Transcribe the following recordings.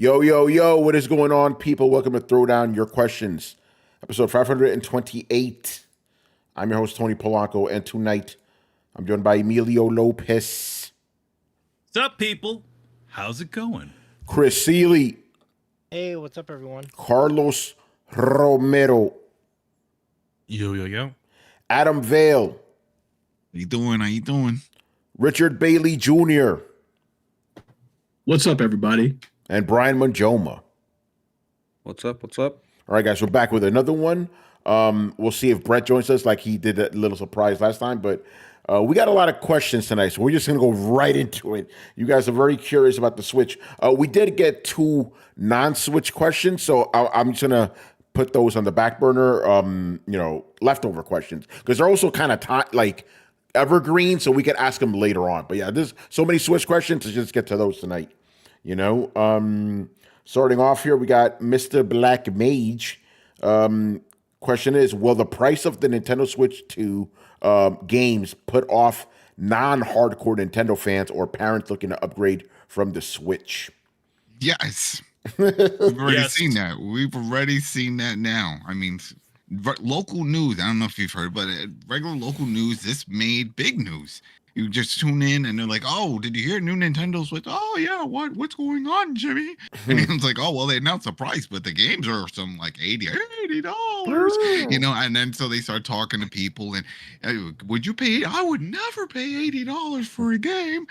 Yo, yo, yo, what is going on, people? Welcome to Throwdown Your Questions, episode 528. I'm your host, Tony Polanco, and tonight I'm joined by Emilio Lopez. What's up, people? How's it going? Chris Seeley. Hey, what's up, everyone? Carlos Romero. Yo, yo, yo. Adam Vale. How you doing? Richard Bailey Jr. What's up, everybody? And Brian Manjoma. What's up? All right, guys, we're back with another one. We'll see if Brett joins us like he did a little surprise last time, but we got a lot of questions tonight, so we're just going to go right into it. You guys are very curious about the Switch. We did get two non-Switch questions, so I'm just going to put those on the back burner, leftover questions, because they're also kind of like evergreen, so we could ask them later on. But yeah, there's so many Switch questions, let's just get to those tonight. Starting off here, we got Mr. Black Mage. Question is, will the price of the Nintendo Switch 2 games put off non-hardcore Nintendo fans or parents looking to upgrade from the Switch? Yes. We've already seen that. We've already seen that now. I mean, local news, I don't know if you've heard, but regular local news, this made big news. You just tune in and they're like, "Oh, did you hear new Nintendo Switch? Oh yeah, what's going on, Jimmy?" And it's like, "Oh well, they announced the price, but the games are some like $80, and then so they start talking to people and would you pay? I would never pay $80 for a game,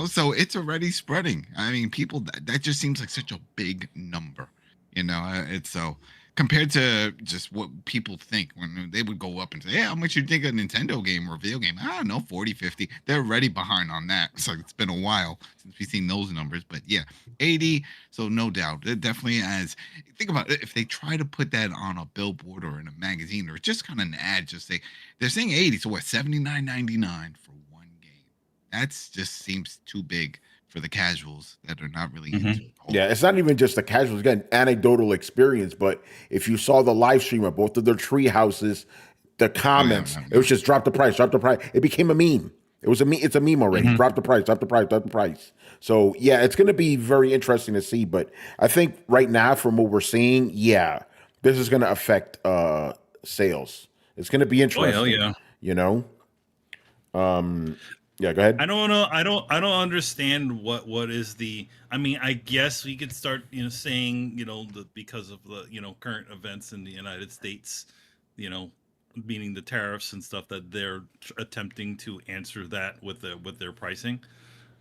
So it's already spreading. I mean, people that just seems like such a big number, It's so. Compared to just what people think when they would go up and say, "Hey, how much you think a Nintendo game or a video game?" I don't know, 40, 50. They're already behind on that. So it's been a while since we've seen those numbers. But yeah, 80. So no doubt. It definitely think about it. If they try to put that on a billboard or in a magazine or just kind of an ad, just say, they're saying 80. So what, $79.99 for one game? That's just seems too big for the casuals that are not really into it. Yeah, it's not even just the casuals. Again, anecdotal experience, but if you saw the live stream of both of their tree houses, the comments, it was just drop the price. It became a meme. It's a meme already. Drop the price. So yeah, it's going to be very interesting to see, but I think right now from what we're seeing, yeah, this is going to affect sales. It's going to be interesting. Oh, hell yeah. Yeah, go ahead. I don't understand what is the. I mean, I guess we could start, saying, because of the, current events in the United States, meaning the tariffs and stuff, that they're attempting to answer that with their pricing.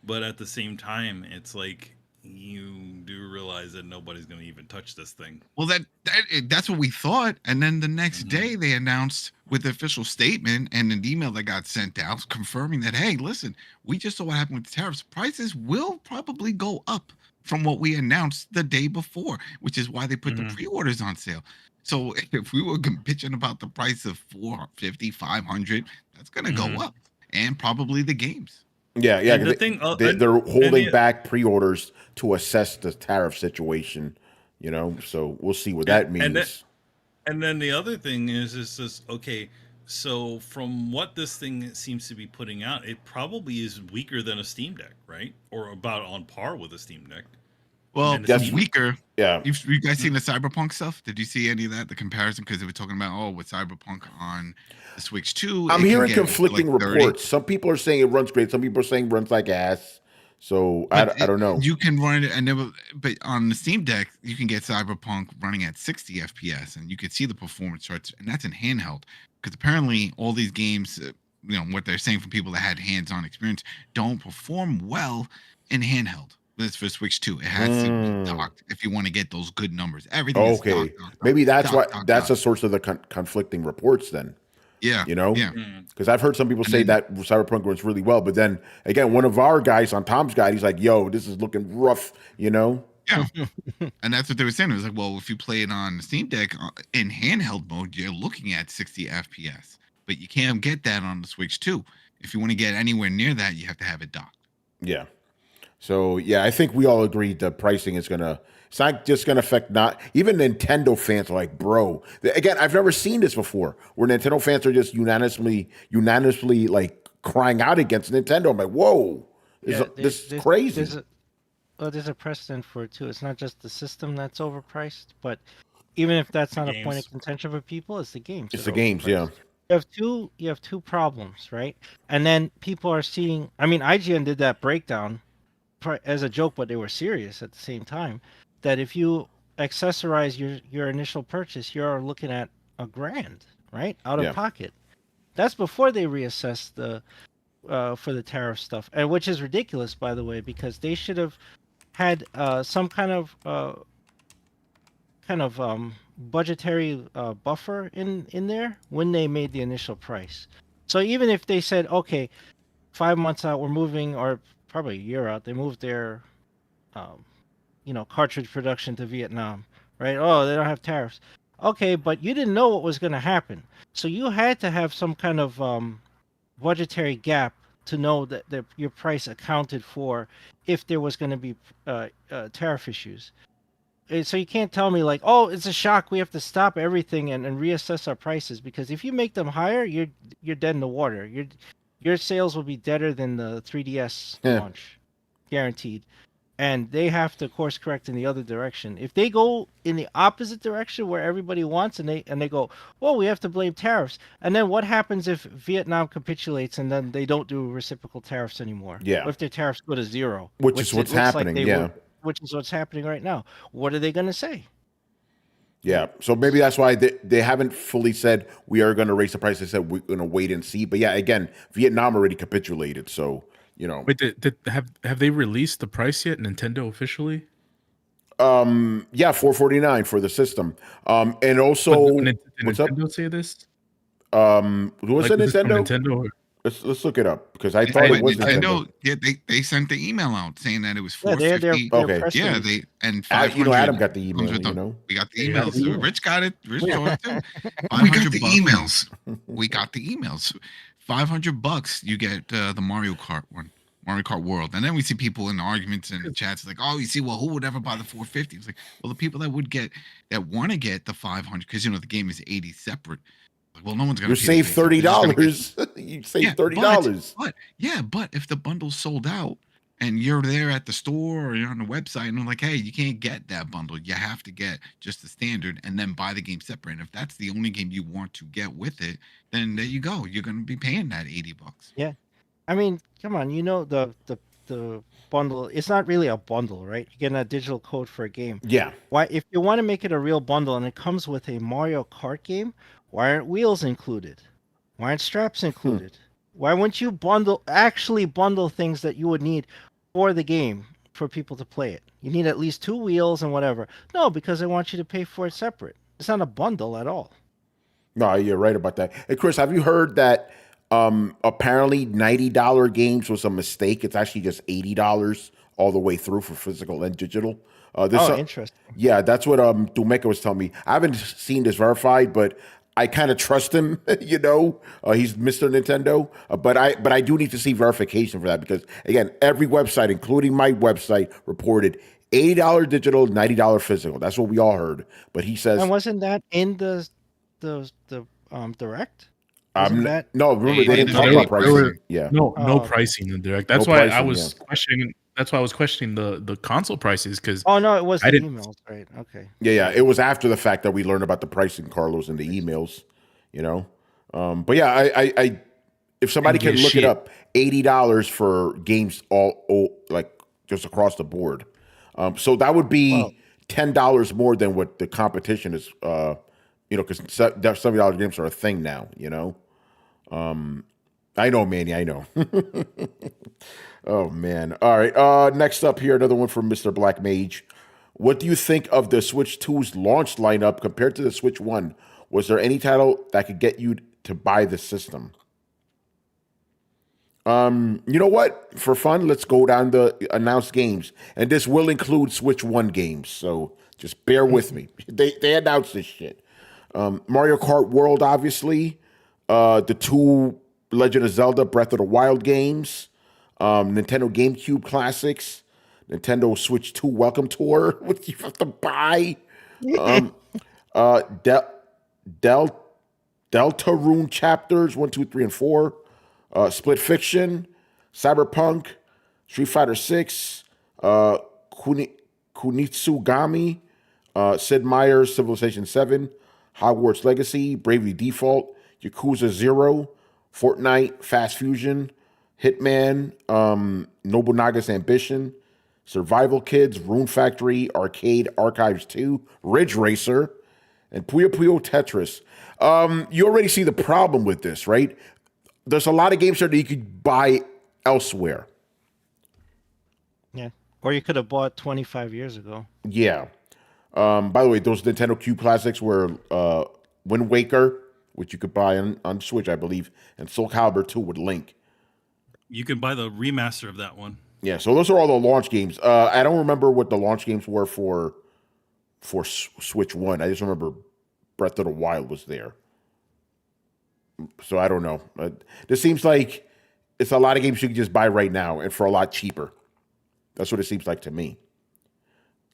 But at the same time, it's like you do realize that nobody's going to even touch this thing. Well, that's what we thought, and then the next day they announced with the official statement and an email that got sent out confirming that, hey, listen, we just saw what happened with the tariffs. Prices will probably go up from what we announced the day before, which is why they put the pre-orders on sale. So if we were bitching about the price of $450, $500, that's going to go up, and probably the games. Yeah. They're holding back pre-orders to assess the tariff situation, so we'll see what that means. And then the other thing is this, okay, so from what this thing seems to be putting out, it probably is weaker than a Steam Deck, right? Or about on par with a Steam Deck. Well, that's weaker. Yeah. You guys seen the Cyberpunk stuff? Did you see any of that? The comparison? Because they were talking about, with Cyberpunk on the Switch 2. I'm hearing conflicting reports. Some people are saying it runs great. Some people are saying it runs like ass. So I don't know. You can run it, but on the Steam Deck, you can get Cyberpunk running at 60 FPS, and you can see the performance charts, and that's in handheld. Because apparently all these games, what they're saying from people that had hands-on experience, don't perform well in handheld. This for Switch 2. It has to be docked if you want to get those good numbers. Everything is docked. Maybe that's that's the source of the conflicting reports then. Yeah. Because I've heard some people say that Cyberpunk runs really well, but then again, one of our guys on Tom's guide, he's like, "Yo, this is looking rough," Yeah. And that's what they were saying. It was like, well, if you play it on the Steam Deck in handheld mode, you're looking at 60 FPS, but you can't get that on the Switch 2. If you want to get anywhere near that, you have to have it docked. Yeah. So yeah, I think we all agreed the pricing is it's not just gonna affect even Nintendo fans are like, bro. Again, I've never seen this before where Nintendo fans are just unanimously like crying out against Nintendo. I'm like, whoa, this is crazy. there's a precedent for it too. It's not just the system that's overpriced, but even if that's The not a point of games. contention for people, it's the games. It's that the are games, yeah. overpriced. You have two problems, right? And then people are seeing. I mean, IGN did that breakdown as a joke, but they were serious at the same time. That if you accessorize your initial purchase, you're looking at $1,000, right, out of Yeah. pocket. That's before they reassess the for the tariff stuff, and which is ridiculous, by the way, because they should have had some kind of budgetary buffer in there when they made the initial price. So even if they said, okay, 5 months out, we're moving, or probably a year out, they moved their cartridge production to Vietnam, right? Oh, they don't have tariffs. Okay, but you didn't know what was going to happen, so you had to have some kind of budgetary gap to know that your price accounted for if there was going to be tariff issues. So you can't tell me like, oh, it's a shock, we have to stop everything and reassess our prices, because if you make them higher, you're dead in the water. Your sales will be deader than the 3DS launch, guaranteed. And they have to course correct in the other direction. If they go in the opposite direction where everybody wants, and they go, well, we have to blame tariffs. And then what happens if Vietnam capitulates and then they don't do reciprocal tariffs anymore? Yeah. What if their tariffs go to zero? Which is what's happening, Which is what's happening right now. What are they going to say? Yeah, so maybe that's why they haven't fully said we are going to raise the price. They said we're going to wait and see. But yeah, again, Vietnam already capitulated, so Wait, have they released the price yet? Nintendo officially? Yeah, $449 for the system. And also, Did what's Nintendo up? say this? Was it this from Nintendo? Nintendo? Let's look it up because I thought it was Nintendo. Yeah, they sent the email out saying that it was Yeah, they had their $450. Okay. press Yeah, release. and 500. Adam got the comes email. with them. We got the Yeah, emails. the email. Rich got it. Rich saw it too. We got the $500. emails. We got the emails. $500. You get the Mario Kart one, Mario Kart World, and then we see people in the arguments and chats like, "Oh, you see, well, who would ever buy the 450?" It's like, well, the people that want to get the 500 because the game is 80 separate. Like, well, no one's gonna. You save $30. You save $30. But if the bundle's sold out and you're there at the store or you're on the website and they're like, hey, you can't get that bundle. You have to get just the standard and then buy the game separate. And if that's the only game you want to get with it, then there you go. You're gonna be paying that $80. Yeah, I mean, come on, the bundle. It's not really a bundle, right? You're getting a digital code for a game. Yeah. Why, if you want to make it a real bundle and it comes with a Mario Kart game, why aren't wheels included? Why aren't straps included? Why wouldn't you actually bundle things that you would need for the game for people to play it? You need at least 2 wheels and whatever. No, because I want you to pay for it separate. It's not a bundle at all. No, you're right about that. Hey, Chris, have you heard that apparently $90 games was a mistake? It's actually just $80 all the way through for physical and digital. Interesting. Yeah, that's what Dumeka was telling me. I haven't seen this verified, but I kind of trust him. He's Mr. Nintendo, but I do need to see verification for that because again, every website, including my website, reported $80 digital, $90 physical. That's what we all heard. But he says, and wasn't that in the direct? no, remember they didn't talk There about pricing. were- Yeah, no pricing in direct. That's No why pricing, I was questioning. That's why I was questioning the console prices because Oh no, it was I the didn't- emails, right? Okay. yeah. It was after the fact that we learned about the pricing, Carlos, in the emails. But yeah, I if somebody can look it up, $80 for games all like just across the board. So that would be $10 more than what the competition is. Because $70 games are a thing now. I know, Manny. I know. Oh man. All right. Next up here, another one from Mr. Black Mage. What do you think of the Switch 2's launch lineup compared to the Switch 1? Was there any title that could get you to buy the system? You know what? For fun, let's go down the announced games. And this will include Switch 1 games, so just bear with me. They announced this shit. Mario Kart World, obviously. The 2 Legend of Zelda Breath of the Wild games. Nintendo GameCube classics. Nintendo Switch 2 Welcome Tour, which you have to buy. Deltarune chapters 1, 2, 3, and 4. Split Fiction, Cyberpunk, Street Fighter 6, Kunitsugami, Sid Meier's Civilization 7, Hogwarts Legacy, Bravely Default, Yakuza 0, Fortnite, Fast Fusion, Hitman, Nobunaga's Ambition, Survival Kids, Rune Factory, Arcade Archives 2, Ridge Racer, and Puyo Puyo Tetris. You already see the problem with this, right? There's a lot of games there that you could buy elsewhere. Yeah. Or you could have bought 25 years ago. Yeah. By the way, those Nintendo Q Classics were Wind Waker, which you could buy on Switch, I believe, and Soul Calibur 2 with Link. You can buy the remaster of that one. Yeah, so those are all the launch games. I don't remember what the launch games were for Switch 1. I just remember Breath of the Wild was there. So I don't know. This seems like it's a lot of games you can just buy right now and for a lot cheaper. That's what it seems like to me.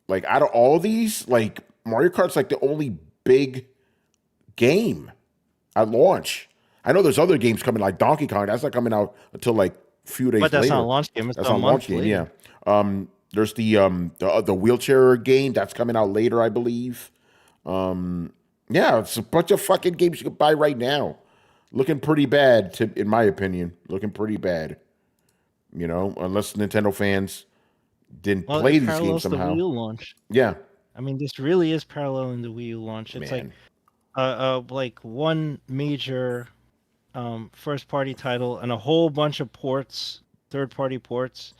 Like, out of all these, like, Mario Kart's like the only big game at launch. I know there's other games coming, like Donkey Kong. That's not coming out until like a few days later. But that's not a launch game. It's That's a not a launch game, later. yeah. There's the wheelchair game that's coming out later, I believe. Yeah, it's a bunch of fucking games you can buy right now. Looking pretty bad, in my opinion. Looking pretty bad. You know, unless Nintendo fans didn't play these games somehow. The Wii U launch. Yeah. I mean, this really is paralleling the Wii U launch. It's like one major first party title and a whole bunch of ports, third party ports.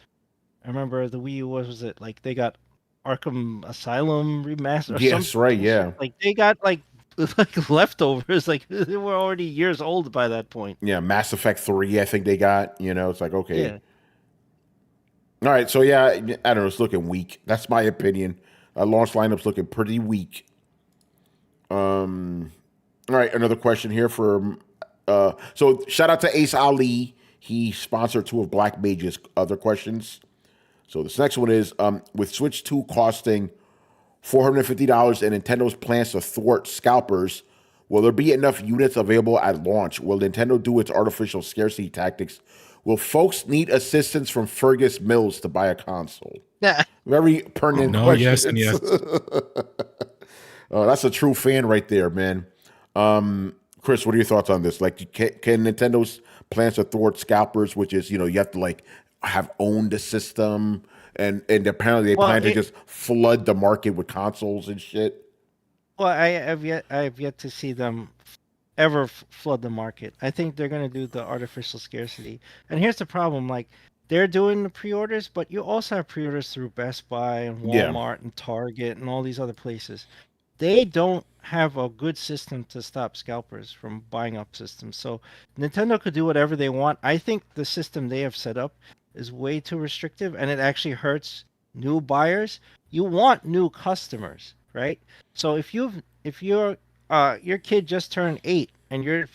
I remember the Wii U was it like they got Arkham Asylum remastered. Or yes, right, yeah. Like they got like leftovers. Like they were already years old by that point. Yeah, Mass Effect 3, I think they got. You know, it's like okay. Yeah. All right, so yeah, I don't know. It's looking weak. That's my opinion. Launch lineup's looking pretty weak. All right, another question here for. So shout out to Ace Ali. He sponsored 2 of Black Mage's other questions. So this next one is with Switch 2 costing $450 and Nintendo's plans to thwart scalpers, will there be enough units available at launch? Will Nintendo do its artificial scarcity tactics? Will folks need assistance from Fergus Mills to buy a console? Yeah. Very pertinent No, question. yes, and yes. That's a true fan right there, man. Chris, what are your thoughts on this? Like, can Nintendo's plans to thwart scalpers, which is, you know, you have to like have owned the system, and apparently they plan to just flood the market with consoles and shit? Well, I have yet to see them ever flood the market. I think they're going to do the artificial scarcity. And here's the problem: like they're doing the pre-orders, but you also have pre-orders through Best Buy and Walmart and Target and all these other places. They don't have a good system to stop scalpers from buying up systems. So Nintendo could do whatever they want. I think the system they have set up is way too restrictive, and it actually hurts new buyers. You want new customers, right? So if your kid just turned 8 and you're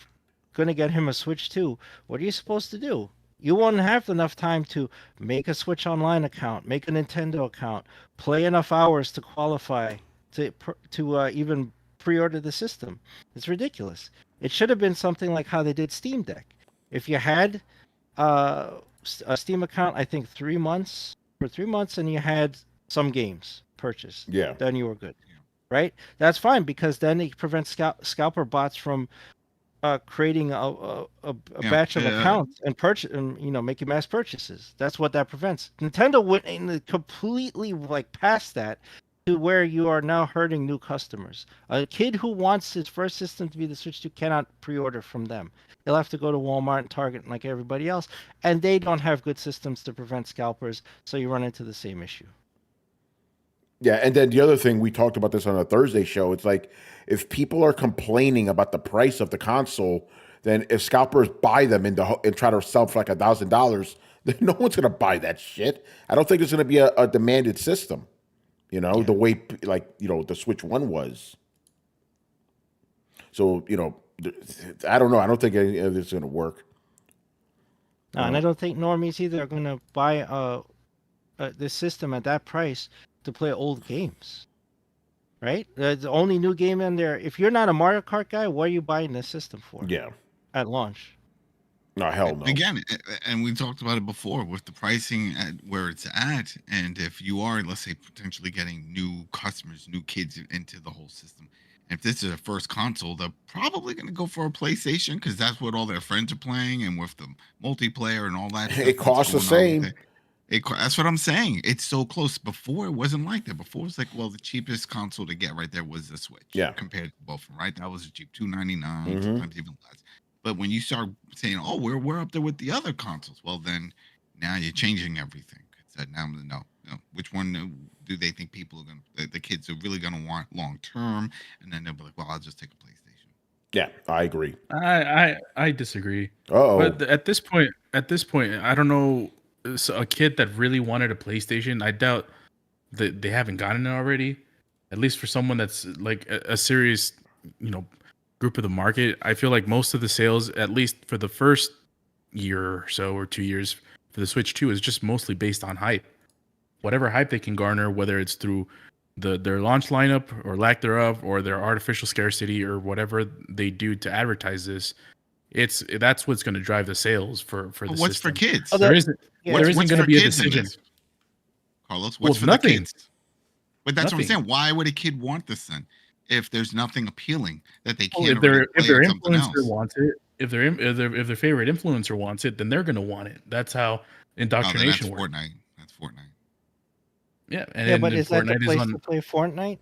gonna get him a Switch 2, what are you supposed to do? You won't have enough time to make a Switch Online account, make a Nintendo account, play enough hours to qualify to even pre-order the system. It's ridiculous. It should have been something like how they did Steam Deck. If you had a Steam account, I think 3 months, and you had some games purchased, then you were good, right? That's fine because then it prevents scalper bots from creating a batch of accounts and purchase, and making mass purchases. That's what that prevents. Nintendo went completely like past that, to where you are now hurting new customers. A kid who wants his first system to be the Switch 2 cannot pre-order from them. He'll have to go to Walmart and Target like everybody else, and they don't have good systems to prevent scalpers, so you run into the same issue. Yeah, and then the other thing, we talked about this on a Thursday show, it's like, if people are complaining about the price of the console, then if scalpers buy them and try to sell for like $1,000, then no one's going to buy that shit. I don't think there's going to be a demanded system. The way, the Switch 1 was. So, I don't know. I don't think any of this is going to work. No, and I don't think normies either are going to buy this system at that price to play old games. Right? The only new game in there, if you're not a Mario Kart guy, what are you buying this system for? Yeah. At launch. No, hell no. Again, and we talked about it before with the pricing at where it's at, and if you are, let's say, potentially getting new customers, new kids into the whole system. If this is their first console, they're probably going to go for a PlayStation because that's what all their friends are playing, and with the multiplayer and all that stuff It costs the that's going on with same. that's what I'm saying. It's so close. Before it wasn't like that. Before it was like, well, the cheapest console to get right there was the Switch. Yeah. Compared to both of them, right? That was cheap, $299, Mhm. sometimes even less. But when you start saying, "Oh, we're up there with the other consoles," well, then now you're changing everything. So now, no, which one do they think people are gonna, the kids are really gonna want long term? And then they'll be like, "Well, I'll just take a PlayStation." Yeah, I agree. I disagree. Oh, But at this point, I don't know. A kid that really wanted a PlayStation, I doubt that they haven't gotten it already. At least for someone that's like a serious, group of the market. I feel like most of the sales, at least for the first year or so or 2 years for the Switch 2, is just mostly based on hype. Whatever hype they can garner, whether it's through their launch lineup or lack thereof, or their artificial scarcity, or whatever they do to advertise this, that's what's going to drive the sales for the But what's system. for kids? Oh, There isn't Yeah. there isn't What's going to for be a kids in decision. this? Carlos, Well, what's for nothing. the kids? But that's what I'm Nothing. saying. Why would a kid want this then? If there's nothing appealing that they Well, can't if already their play on something influencer else. wants it, if their favorite influencer wants it, then they're going to want it. That's how Oh, then that's indoctrination works. Fortnite. That's Fortnite. Yeah, and Yeah, then but is that the Fortnite is place on. to play Fortnite?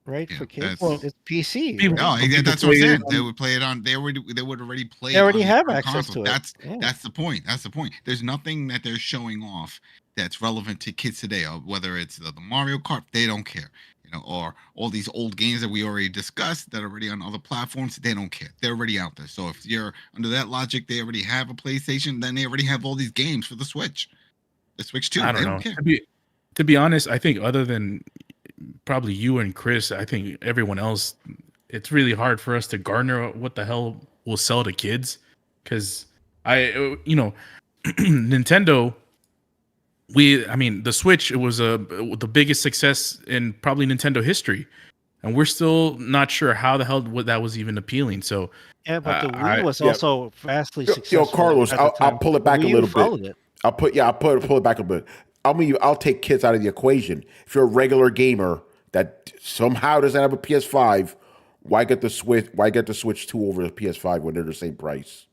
Right, Yeah, for kids, that's- it's PC. People- right? No, People that's what I'm play it saying. They on- would play it on. They would already play. They already on have different access consoles. to it. Yeah. That's the point. That's the point. There's nothing that they're showing off that's relevant to kids today. Whether it's the Mario Kart, they don't care. Or all these old games that we already discussed that are already on other platforms, they don't care. They're already out there. So if you're under that logic, they already have a PlayStation, then they already have all these games for the Switch. The Switch 2, I don't they know. don't care. To be honest, I think other than probably you and Chris, I think everyone else, it's really hard for us to garner what the hell will sell to kids, because Nintendo. The Switch, it was the biggest success in probably Nintendo history, and we're still not sure how the hell that was even appealing. So Yeah, but the I- Wii was yeah. also vastly Yo, successful. Carlos, at the I'll time. pull it back The a Wii U little followed bit. it. I'll pull it back a bit. I'll take kids out of the equation. If you're a regular gamer that somehow doesn't have a PS5, why get the Switch? Why get the Switch 2 over the PS5 when they're the same price?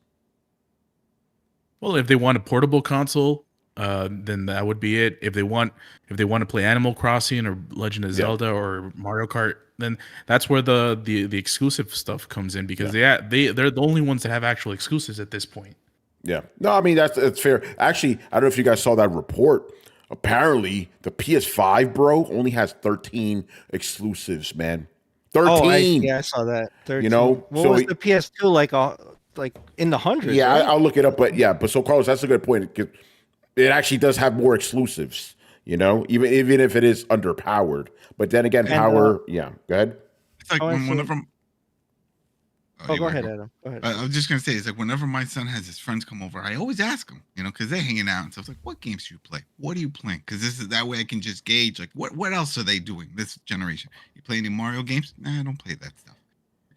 well, if they want a portable console, then that would be it. If they want to play Animal Crossing or Legend of Zelda or Mario Kart, then that's where the exclusive stuff comes in, because they're the only ones that have actual exclusives at this point. Yeah. No, I mean that's fair. Actually, I don't know if you guys saw that report. Apparently, the PS5, bro, only has 13 exclusives, man. 13. I saw that. 13. know, what so was it- the PS2 like in the hundreds? Yeah, right? I'll look it up. But so Carlos, that's a good point. It actually does have more exclusives, even if it is underpowered. But then again, power. Yeah, go ahead. It's like Oh, I see. whenever. Oh, you go wanna ahead, Adam. Go ahead. I was just gonna say, it's like whenever my son has his friends come over, I always ask them, because they're hanging out and stuff. Like, what games do you play? What are you playing? Because this is that way I can just gauge like what else are they doing this generation? You play any Mario games? Nah, I don't play that stuff.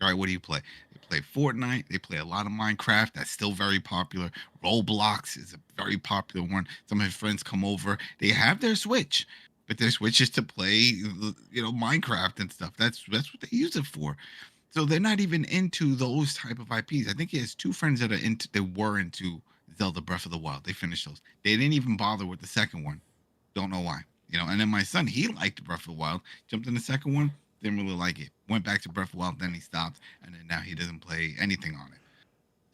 All right, what do you play? They play Fortnite. They play a lot of Minecraft. That's still very popular. Roblox is a very popular one. Some of his friends come over. They have their Switch, but their Switch is to play, Minecraft and stuff. That's what they use it for. So they're not even into those type of IPs. I think he has two friends that were into Zelda Breath of the Wild. They finished those. They didn't even bother with the second one. Don't know why. And then my son, he liked Breath of the Wild. Jumped in the second one, didn't really like it. Went back to Breath of the Wild, then he stopped, and then now he doesn't play anything on it.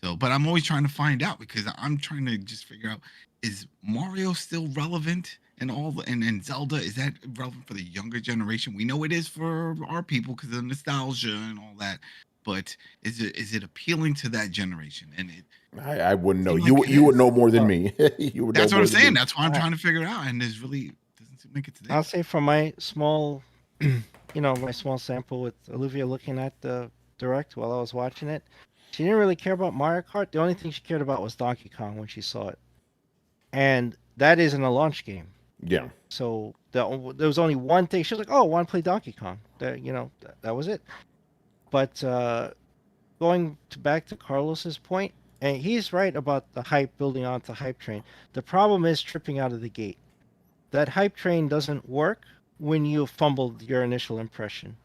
So, but I'm always trying to find out, because I'm trying to just figure out, is Mario still relevant? And Zelda, is that relevant for the younger generation? We know it is for our people because of nostalgia and all that, but is it appealing to that generation? And I wouldn't know. Seem You like it you would is. know more than me. You would. that's know what more I'm than saying. me. That's why I'm trying to figure it out, and there's really doesn't seem like it's there. I'll say from my small, my small sample with Olivia looking at the direct while I was watching it, she didn't really care about Mario Kart. The only thing she cared about was Donkey Kong when she saw it, and that isn't a launch game. Yeah. So there was only one thing. She was like, "Oh, I want to play Donkey Kong." That was it. But back to Carlos's point, And he's right about the hype building onto hype train. The problem is tripping out of the gate. That hype train doesn't work when you fumbled your initial impression.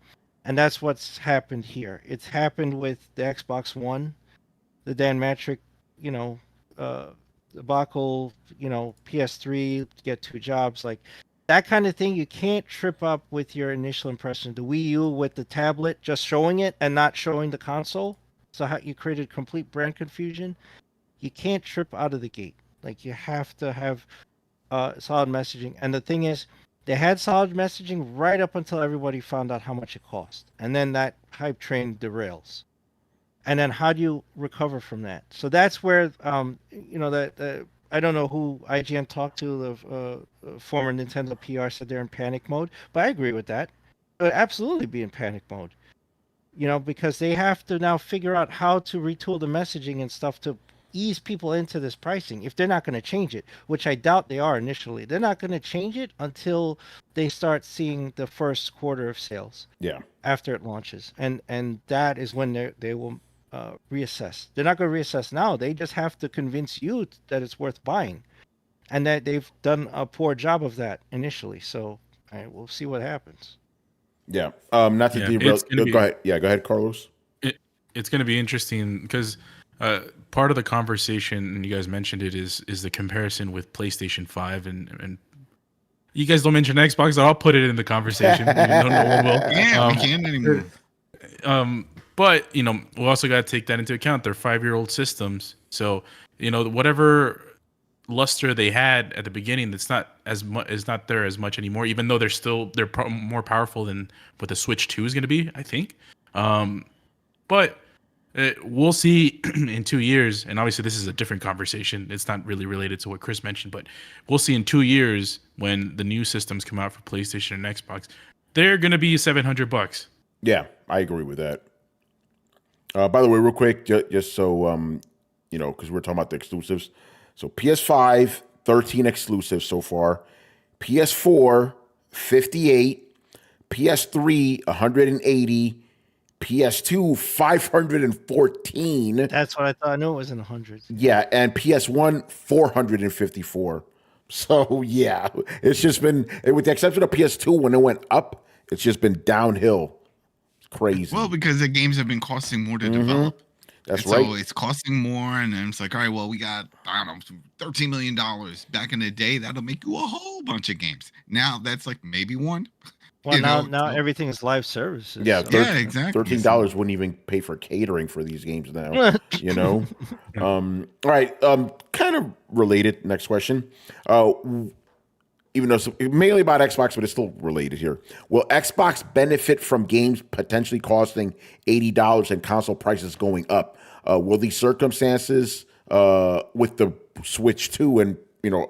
And that's what's happened here. It's happened with the Xbox One, the Dan Matrick, you know, debacle, PS3, get 2 jobs, like that kind of thing. You can't trip up with your initial impression. The Wii U with the tablet, just showing it and not showing the console. So how you created complete brand confusion. You can't trip out of the gate. Like you have to have solid messaging. And the thing is, they had solid messaging right up until everybody found out how much it cost, and then that hype train derails. And then how do you recover from that? So that's where that I don't know who IGN talked to. The former Nintendo PR said they're in panic mode, but I agree with that. But absolutely be in panic mode. Because they have to now figure out how to retool the messaging and stuff to ease people into this pricing if they're not going to change it, which I doubt they are initially. They're not going to change it until they start seeing the first quarter of sales. Yeah. After it launches, and that is when they will reassess. They're not going to reassess now. They just have to convince you that it's worth buying, and that they've done a poor job of that initially. So we'll see what happens. Yeah. Not to derail. Go ahead. Yeah, go ahead, Carlos. It's going to be interesting because part of the conversation, and you guys mentioned it, is the comparison with PlayStation 5, and you guys don't mention Xbox, so I'll put it in the conversation. Even though no one will. Yeah, we can't anymore. But we also got to take that into account. They're 5-year-old systems, so whatever luster they had at the beginning, that's not as much, is not there as much anymore. Even though they're more powerful than what the Switch 2 is going to be, I think. But we'll see in 2 years, and obviously this is a different conversation. It's not really related to what Chris mentioned, but we'll see in 2 years when the new systems come out for PlayStation and Xbox, they're going to be $700. Yeah, I agree with that. By the way, real quick, just so because we're talking about the exclusives. So PS5, 13 exclusives so far. PS4, 58. PS3, 180. PS2, 514. That's what I thought. I knew it was in the hundreds. Yeah, and PS1, 454. So, yeah, it's just been, with the exception of PS2, when it went up, it's just been downhill. It's crazy. Well, because the games have been costing more to develop. That's and right. So it's costing more, and then it's like, all right, well, we got, I don't know, $13 million. Back in the day, that'll make you a whole bunch of games. Now that's like maybe one. Well, now everything is live services. Yeah, so. Exactly. $13 wouldn't even pay for catering for these games now. All right. Kind of related. Next question. Even though it's mainly about Xbox, but it's still related here. Will Xbox benefit from games potentially costing $80 and console prices going up? Will these circumstances with the Switch 2 and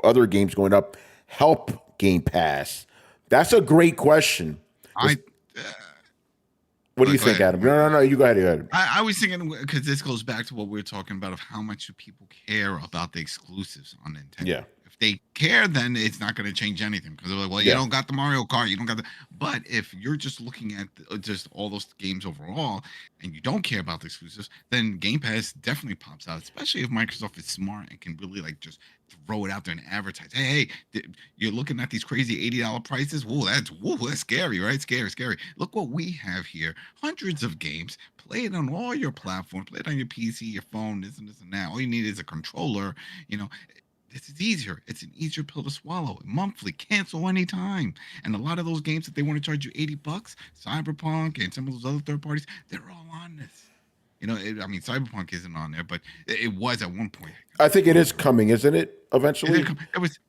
other games going up help Game Pass? That's a great question. What do you think, Adam? No. You go ahead. I was thinking, because this goes back to what we were talking about of how much do people care about the exclusives on Nintendo. Yeah. If they care, then it's not going to change anything, because they're like, well, you don't got the Mario Kart, you don't got the. But if you're just looking at just all those games overall, and you don't care about the exclusives, then Game Pass definitely pops out, especially if Microsoft is smart and can really just throw it out there and advertise. Hey, you're looking at these crazy $80 prices. That's scary, right? Scary. Look what we have here. Hundreds of games. Play it on all your platforms. Play it on your PC, your phone, this and that. All you need is a controller. This is easier. It's an easier pill to swallow. Monthly, cancel anytime. And a lot of those games that they want to charge you $80, Cyberpunk and some of those other third parties, they're all on this. Cyberpunk isn't on there, but it was at one point. I think it is coming, isn't it? Eventually,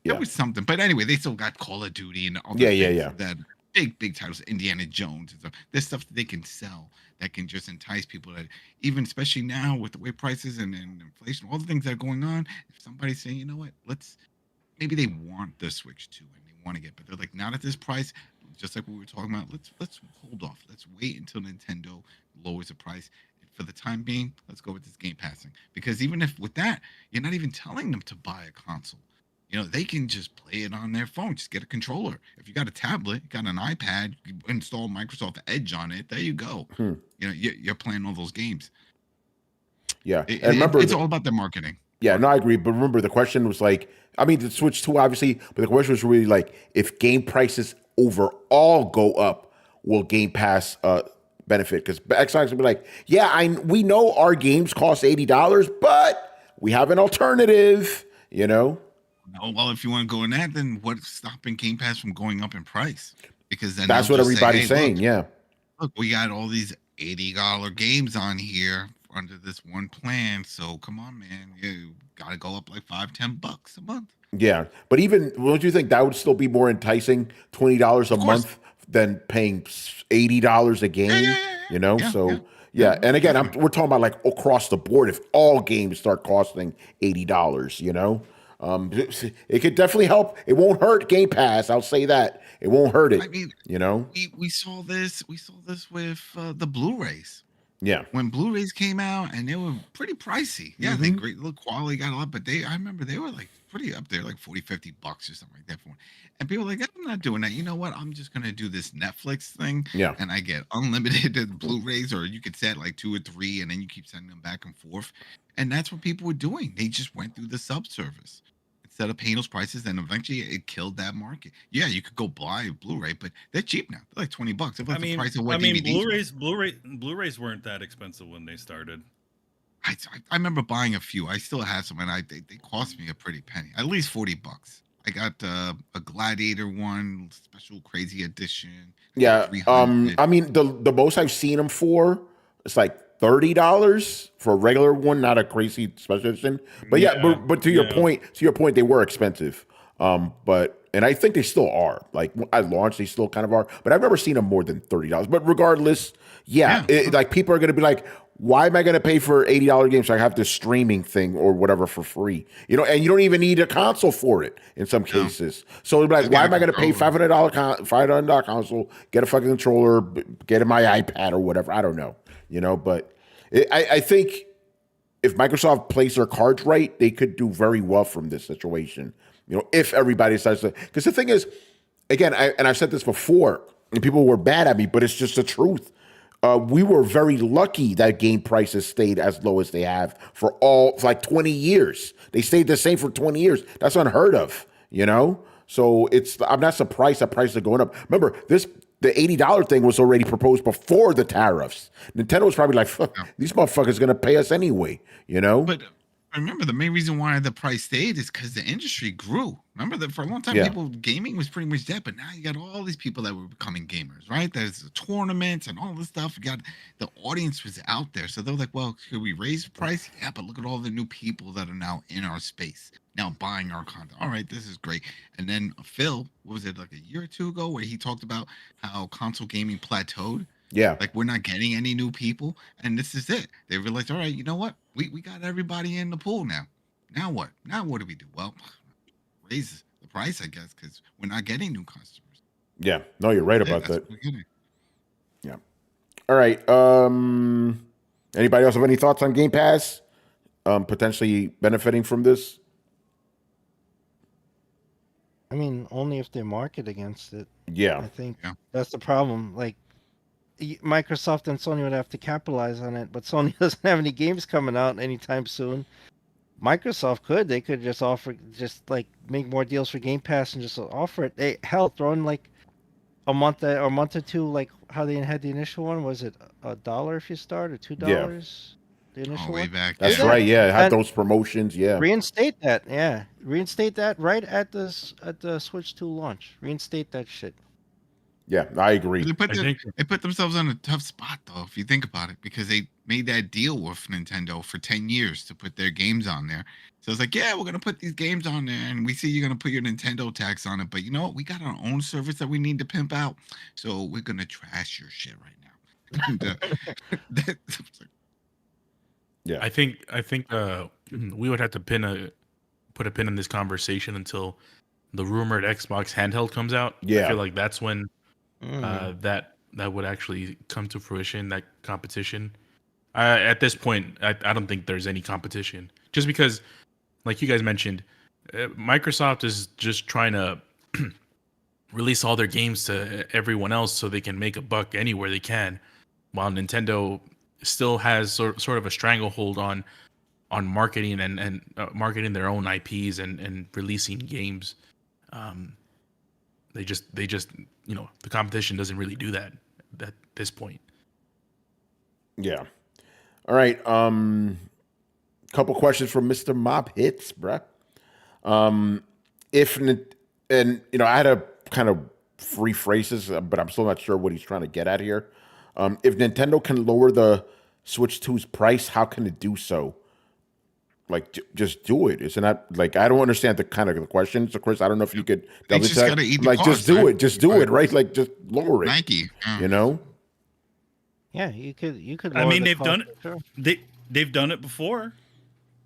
it was something. But anyway, they still got Call of Duty and all that big titles, Indiana Jones and stuff. There's stuff that they can sell that can just entice people. That even especially now with the way prices and inflation, all the things that are going on. If somebody's saying, you know what, maybe they want the Switch 2 and they want to get, but they're like, not at this price. Just like what we were talking about, let's hold off. Let's wait until Nintendo lowers the price. For the time being, let's go with this Game Passing, because even if with that, you're not even telling them to buy a console. They can just play it on their phone. Just get a controller. If you got a tablet, you got an iPad, you install Microsoft Edge on it. There you go. You're playing all those games. Yeah, and remember, it's all about the marketing. yeah, no, I agree. But remember, the question was like, I mean, the Switch 2, obviously, but the question was really like, if game prices overall go up, will Game Pass benefit? Because Xbox would be like, yeah, we know our games cost $80, but we have an alternative, you know? Oh, well, if you want to go in that, then what's stopping Game Pass from going up in price? Because then That's they'll what just everybody's say, hey, saying, yeah. Look, we got all these $80 games on here under this one plan. So come on, man. You got to go up like $5-10 a month. Yeah, but even don't you think that would still be more enticing, $20 a month than paying $80 a game? You know, yeah. And again, we're talking about like across the board. If all games start costing $80, you know, it could definitely help. It won't hurt Game Pass. I'll say that it won't hurt it. I mean, you know, we saw this. We saw this with the Blu-rays. Yeah, when Blu-rays came out, and they were pretty pricey. Yeah, they great look quality, got a lot, but I remember they were like pretty up there, like $40-50 or something like that for one. And people were like, I'm not doing that. You know what? I'm just gonna do this Netflix thing. Yeah. And I get unlimited Blu-rays, or you could set like 2 or 3, and then you keep sending them back and forth. And that's what people were doing. They just went through the sub-service instead of paying those prices, and eventually it killed that market. Yeah, you could go buy a Blu-ray, but they're cheap now. They're like $20. They're like the price of what DVDs were. Blu-rays weren't that expensive when they started. I remember buying a few. I still have some, and they cost me a pretty penny, at least $40. I got a Gladiator one, special crazy edition. Yeah. I mean, the most I've seen them for, it's like $30 for a regular one, not a crazy special edition. But but to your point, they were expensive. And I think they still are. Like at launch, they still kind of are. But I've never seen them more than $30. But regardless, like people are going to be like, why am I going to pay for $80 games so I have this streaming thing or whatever for free? You know, and you don't even need a console for it in some cases. So it'd be like, why am I going to pay $500 console, get a fucking controller, get in my iPad or whatever? I don't know. You know, but I think if Microsoft plays their cards right, they could do very well from this situation. You know, if everybody starts to, because the thing is, again, I've said this before, and people were mad at me, but it's just the truth. We were very lucky that game prices stayed as low as they have for like 20 years. They stayed the same for 20 years. That's unheard of, you know? So I'm not surprised that prices are going up. Remember, the $80 thing was already proposed before the tariffs. Nintendo was probably like, fuck, these motherfuckers are going to pay us anyway, you know? But remember, the main reason why the price stayed is because the industry grew. Remember that for a long time, gaming was pretty much dead, but now you got all these people that were becoming gamers, right? There's the tournaments and all this stuff. You got the audience was out there. So they're like, well, could we raise the price? Yeah, but look at all the new people that are now in our space, now buying our content. All right, this is great. And then Phil, what was it, like a year or two ago, where he talked about how console gaming plateaued? Yeah. Like we're not getting any new people. And this is it. They realized, all right, you know what? We got everybody in the pool now. Now what? Now what do we do? Well, raise the price, I guess, because we're not getting new customers. Yeah. No, you're right about that. Yeah. All right. Anybody else have any thoughts on Game Pass? Potentially benefiting from this? I mean, only if they market against it. Yeah. I think that's the problem. Like, Microsoft and Sony would have to capitalize on it, but Sony doesn't have any games coming out anytime soon. Microsoft could. They could just make more deals for Game Pass and just offer it. Throw in like a month or two, like how they had the initial one. Was it $1 if you start, or $2? Yeah. The initial way one? back. That's right. Yeah, have those promotions. Yeah. Reinstate that. Yeah, reinstate that right at the Switch 2 launch. Reinstate that shit. Yeah, I agree. They put themselves on a tough spot, though, if you think about it, because they made that deal with Nintendo for 10 years to put their games on there. So it's like, yeah, we're going to put these games on there, and we see you're going to put your Nintendo tax on it. But you know what? We got our own service that we need to pimp out. So we're going to trash your shit right now. Yeah. I think we would have to put a pin in this conversation until the rumored Xbox handheld comes out. Yeah. I feel like that's when that would actually come to fruition, that competition. At this point, I don't think there's any competition. Just because, like you guys mentioned, Microsoft is just trying to release all their games to everyone else so they can make a buck anywhere they can, while Nintendo still has sort of a stranglehold on marketing and marketing their own IPs and releasing games. They just the competition doesn't really do that at this point. Yeah. All right. Couple questions from Mr. Mob Hits, bruh. I had to kind of rephrase this, but I'm still not sure what he's trying to get at here. If Nintendo can lower the Switch 2's price, how can it do so? Like, just do it. Isn't that like, I don't understand the kind of the question. So, Chris, I don't know if you could They just gotta eat the like, cost, just do right? it. Just do it, right? Like, just lower it. Nike. You know? Yeah, you could. I lower mean, the they've cost done for sure. it. They've done it before.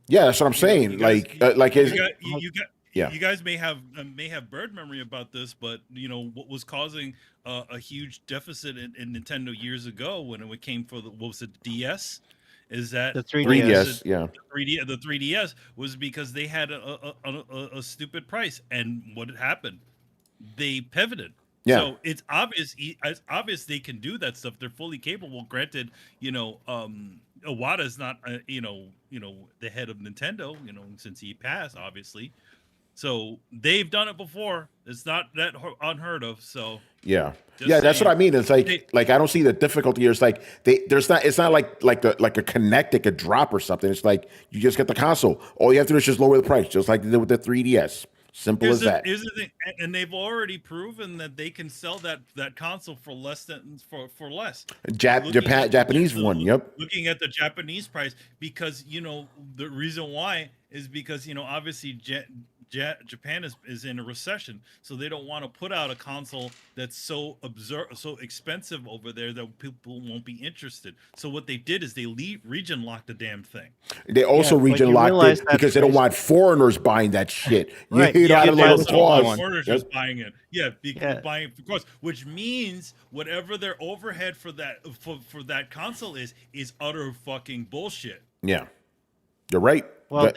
Yeah, that's what I'm saying. You guys- Yeah. You guys may have bird memory about this, but what was causing a huge deficit in Nintendo years ago when it came for what was it, DS? Is that The 3DS. 3DS, yeah. the 3DS was because they had a stupid price, and what had happened? They pivoted. Yeah. So it's obvious they can do that stuff. They're fully capable. Granted, Iwata's not the head of Nintendo, since he passed, obviously. So they've done it before. It's not that unheard of. So Yeah, Just yeah, that's saying. what I mean. It's like, They- I don't see the difficulty here. It's like it's not like a Connect that could drop or something. It's like you just get the console. All you have to do is just lower the price, just like they did with the 3DS. Simple as that. Here's the thing, and they've already proven that they can sell that console for less than for less. Japanese one. Yep. Looking at the Japanese price, because the reason why is because obviously Japan is in a recession, so they don't want to put out a console that's so expensive over there that people won't be interested. So what they did is they region locked the damn thing. They also but region you locked realize it that's because they don't crazy. want foreigners buying that shit. Right. You know, Yeah, out of yeah, little that's clause. one. Foreigners Yep. just buying it. Yeah, Yeah. buying it for course, which means whatever their overhead for that console is utter fucking bullshit. Yeah, you're right. Well,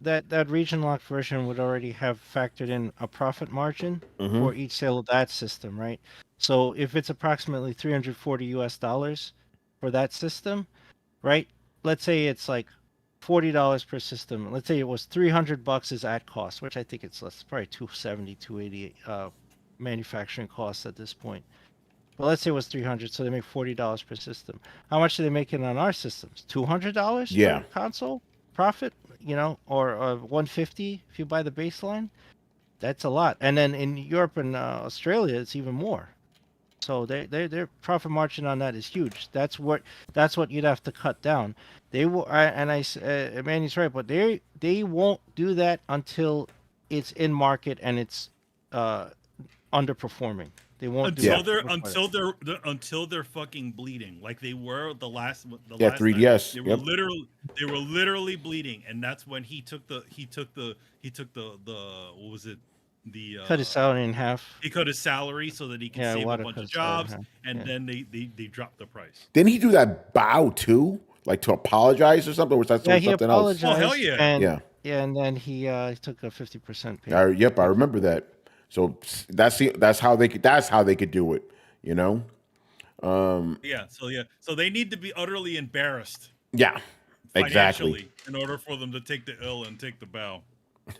That- that region locked version would already have factored in a profit margin Mhm. for each sale of that system, right? So if it's approximately $340 for that system, right? Let's say it's like $40 per system. Let's say it was $300 is at cost, which I think it's less, probably 270, 280 manufacturing costs at this point. But let's say it was 300, so they make $40 per system. How much are they making on our systems? $200 Yeah. per console profit, or 150 if you buy the baseline. That's a lot. And then in Europe and Australia, it's even more. So their profit margin on that is huge. That's what you'd have to cut down. They will, Manny's right, but they won't do that until it's in market and it's underperforming. They won't do that until they're fucking bleeding like they were the last time. 3DS. They were literally bleeding, and that's when he took the what was it, the cut his salary in half. he cut his salary so that he could save a Iwata bunch cut of his salary in jobs, half. and Yeah. then they dropped the price. Didn't he do that bow too? Like to apologize or something? Or was that Yeah, he something apologized. else? Oh, hell yeah. And, Yeah. yeah, and then he took a 50% pay. Yep, I remember that. So that's how they could do it. So they need to be utterly embarrassed Yeah, exactly. financially in order for them to take the L and take the bow.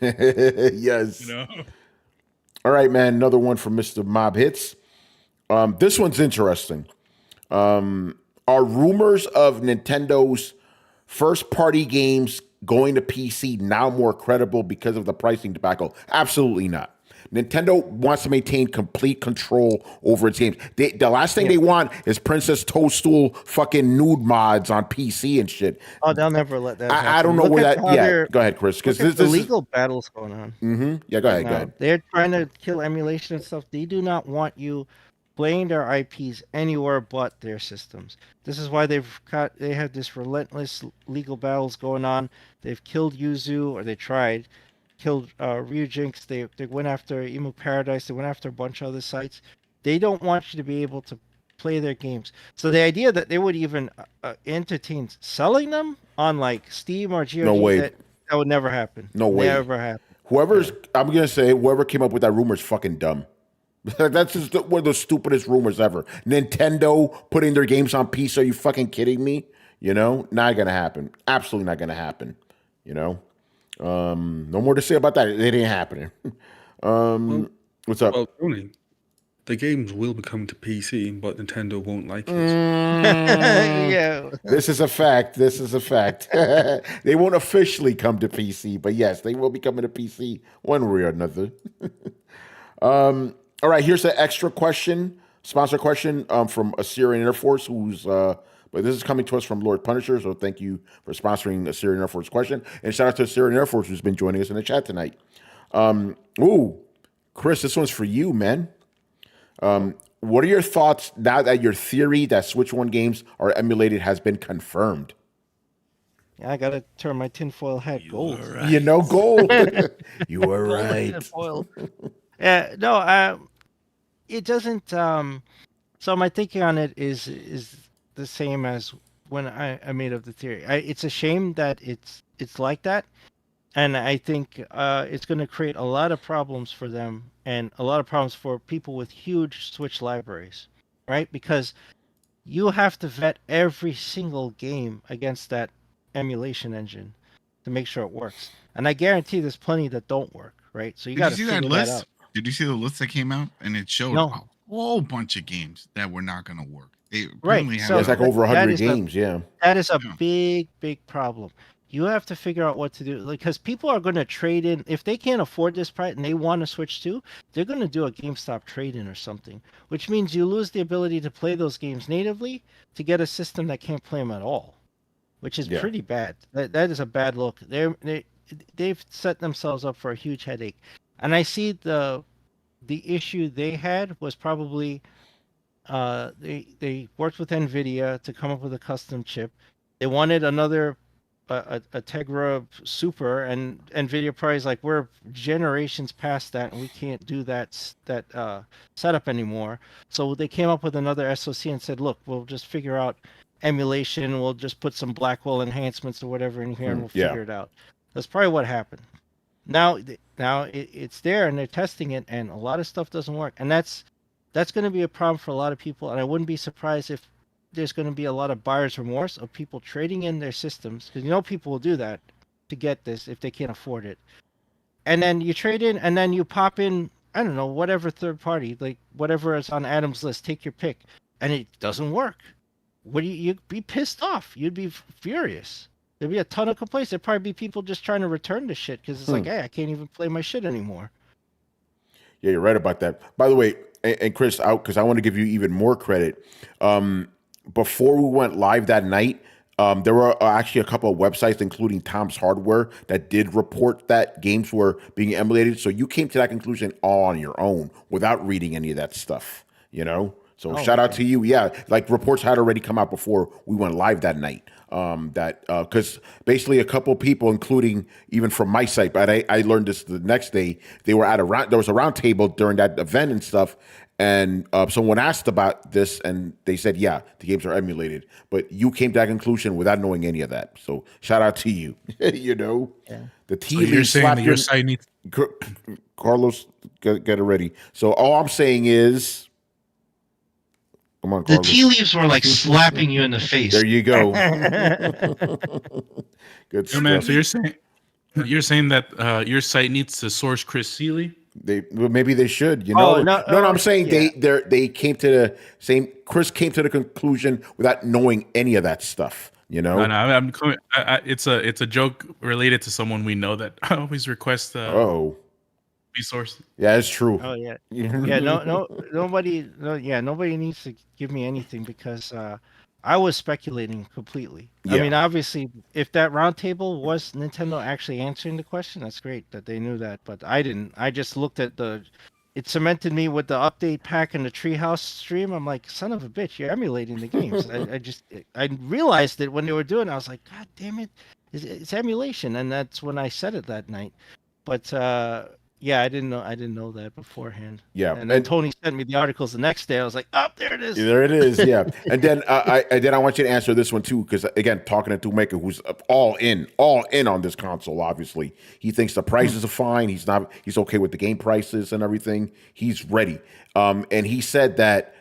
Yes. All right, man. Another one from Mr. Mob Hits. This one's interesting. Are rumors of Nintendo's first-party games going to PC now more credible because of the pricing debacle? Absolutely not. Nintendo wants to maintain complete control over its games. The last thing they want is Princess Toadstool fucking nude mods on PC and shit. Oh, they'll never let that happen. I don't know Look where at that. how Yeah, they're- go ahead, Chris. Because Look at this the is legal battles going on. Yeah, go ahead. now. Go ahead. They're trying to kill emulation and stuff. They do not want you playing their IPs anywhere but their systems. This is why they have this relentless legal battles going on. They've killed Yuzu, or they tried. Killed Ryujinx. They went after Emu Paradise. They went after a bunch of other sites. They don't want you to be able to play their games. So the idea that they would even entertain selling them on like Steam or GOG, No way. that would never happen. No way. Never happen. I'm gonna say whoever came up with that rumor is fucking dumb. That's just one of the stupidest rumors ever. Nintendo putting their games on PC. Are you fucking kidding me? Not gonna happen. Absolutely not gonna happen. No more to say about that. It ain't happening. What's up? Well, Tony, the games will be coming to PC, but Nintendo won't like it. Yeah. This is a fact. They won't officially come to PC, but yes, they will be coming to PC one way or another. All right, here's an extra question, sponsor question from Assyrian Air Force, but this is coming to us from Lord Punisher, so thank you for sponsoring Assyrian Air Force question. And shout out to Assyrian Air Force who's been joining us in the chat tonight. Chris, this one's for you, man. What are your thoughts now that your theory that Switch 1 games are emulated has been confirmed? Yeah, I gotta turn my tinfoil hat gold. Right. Gold. You were Gold right. tinfoil. Yeah, no, it doesn't. So my thinking on it is the same as when I made up the theory. It's a shame that it's like that, and I think it's going to create a lot of problems for them and a lot of problems for people with huge Switch libraries, right? Because you have to vet every single game against that emulation engine to make sure it works. And I guarantee there's plenty that don't work, right? So you got to see figure that that list? out. Did you see the list that came out? And it showed No. a whole bunch of games that were not going to work. They Right, apparently so- had It's like over 100 games, yeah. That is a Yeah. big problem. You have to figure out what to do, because people are going to trade in if they can't afford this price and they want to switch to. They're going to do a GameStop trade-in or something, which means you lose the ability to play those games natively to get a system that can't play them at all, which is Yeah. pretty bad. That is a bad look. They've set themselves up for a huge headache, and I see the issue they had was probably they worked with Nvidia to come up with a custom chip. They wanted another a Tegra Super, and Nvidia probably is like, we're generations past that and we can't do that setup anymore. So they came up with another SoC and said, look, we'll just figure out emulation. We'll just put some Blackwell enhancements or whatever in here and we'll Yeah. figure it out. That's probably what happened. Now it's there and they're testing it, and a lot of stuff doesn't work, and that's going to be a problem for a lot of people. And I wouldn't be surprised if there's going to be a lot of buyer's remorse of people trading in their systems, because people will do that to get this if they can't afford it. And then you trade in, and then you pop in, I don't know, whatever third party, like whatever is on Adam's list, take your pick, and it doesn't work. You'd be pissed off. You'd be furious. There'd be a ton of complaints. There'd probably be people just trying to return the shit because it's like, hey, I can't even play my shit anymore. Yeah, you're right about that. By the way, and Chris, because I want to give you even more credit. Before we went live that night, there were actually a couple of websites, including Tom's Hardware, that did report that games were being emulated. So you came to that conclusion all on your own without reading any of that stuff, So shout out to you. Yeah, like reports had already come out before we went live that night. Because basically a couple people, including even from my site, but I learned this the next day. They were there was a round table during that event and stuff, and someone asked about this, and they said, yeah, the games are emulated. But you came to that conclusion without knowing any of that. So shout out to you. The So you're saying that your site needs. Carlos, get it ready. So all I'm saying is, come on, The Carlos. tea leaves were like slapping you in the face. There you go. Good Yo, stuff. man, so you're saying that your site needs to source Chris Seeley? Maybe they should. Oh, No, no, I'm saying yeah. they came to the same. Chris came to the conclusion without knowing any of that stuff. No, I'm coming. It's a joke related to someone we know that always requests be sourced. Yeah, it's true. Oh yeah, yeah. Nobody needs to give me anything because I was speculating completely. Yeah. I mean, obviously, if that roundtable was Nintendo actually answering the question, that's great that they knew that. But I didn't. I just looked at it cemented me with the update pack and the Treehouse stream. I'm like, son of a bitch, you're emulating the games. I realized it when they were doing it. I was like, God damn it, it's emulation, and that's when I said it that night. But Yeah, I didn't know that beforehand. Yeah, And then Tony sent me the articles the next day. I was like, oh, there it is. There it is. Yeah, and then I want you to answer this one too, because again, talking to Toolmaker, who's all in on this console. Obviously, he thinks the prices are fine. He's okay with the game prices and everything. He's ready. And he said that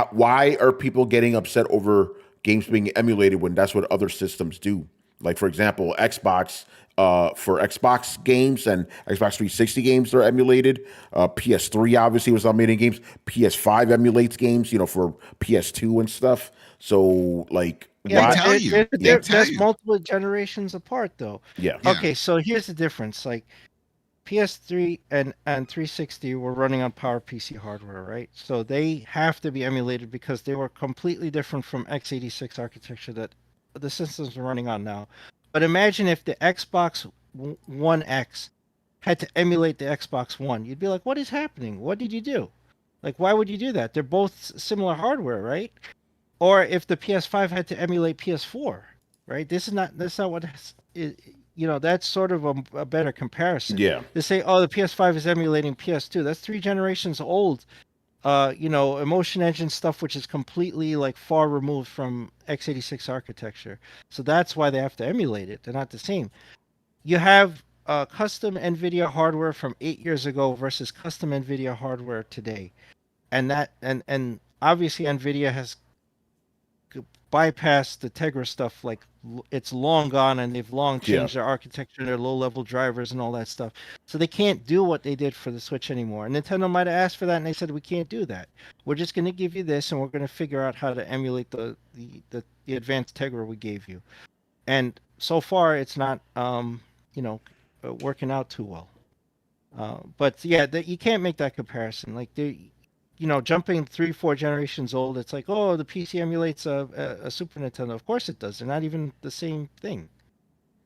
why are people getting upset over games being emulated when that's what other systems do? Like, for example, Xbox, for Xbox games and Xbox 360 games are emulated. PS3 obviously was emulating games. PS5 emulates games, for PS2 and stuff. So, like, yeah, why? That's multiple generations apart, though. Yeah. Okay, so here's the difference. Like, PS3 and 360 were running on PowerPC hardware, right? So they have to be emulated because they were completely different from x86 architecture that the systems are running on now. But imagine if the Xbox One X had to emulate the Xbox One. You'd be like, what is happening? What did you do? Like, why would you do that? They're both similar hardware, right? Or if the PS5 had to emulate PS4, right? That's not what that's sort of a better comparison. Yeah. To say, oh, the PS5 is emulating PS2. That's 3 generations old. Emotion engine stuff, which is completely like far removed from x86 architecture. So that's why they have to emulate it. They're not the same. You have custom Nvidia hardware from 8 years ago versus custom Nvidia hardware today, and obviously Nvidia has bypassed the Tegra stuff. Like, it's long gone, and they've long changed their architecture, their low-level drivers, and all that stuff. So they can't do what they did for the Switch anymore. And Nintendo might have asked for that, and they said, we can't do that. We're just going to give you this, and we're going to figure out how to emulate the advanced Tegra we gave you. And so far, it's not working out too well. But yeah, you can't make that comparison. Like, jumping 3-4 generations old, it's like, oh, the PC emulates a Super Nintendo. Of course it does. They're not even the same thing.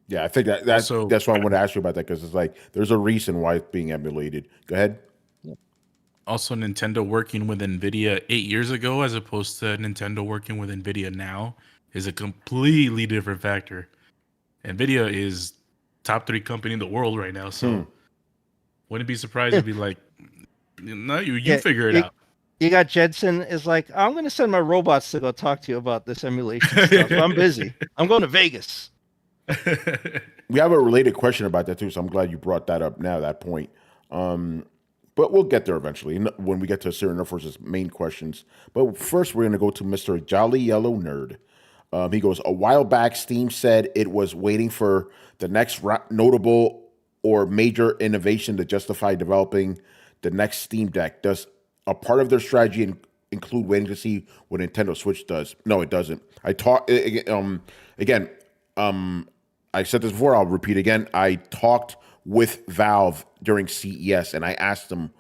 Yeah, I think that's why I want to ask you about that, because it's like there's a reason why it's being emulated. Go ahead. Also, Nintendo working with Nvidia 8 years ago as opposed to Nintendo working with Nvidia now is a completely different factor. Nvidia is top 3 company in the world right now, so wouldn't be surprised to be like, no, you figure it out. You got Jensen is like, I'm going to send my robots to go talk to you about this emulation stuff. I'm busy. I'm going to Vegas. We have a related question about that too, so I'm glad you brought that up now, that point. But we'll get there eventually when we get to Serial Force's main questions. But first, we're going to go to Mr. Jolly Yellow Nerd. He goes, a while back, Steam said it was waiting for the next notable or major innovation to justify developing the next Steam Deck. Does a part of their strategy include waiting to see what Nintendo Switch does? No, it doesn't. I said this before, I'll repeat again. I talked with Valve during CES, and I asked them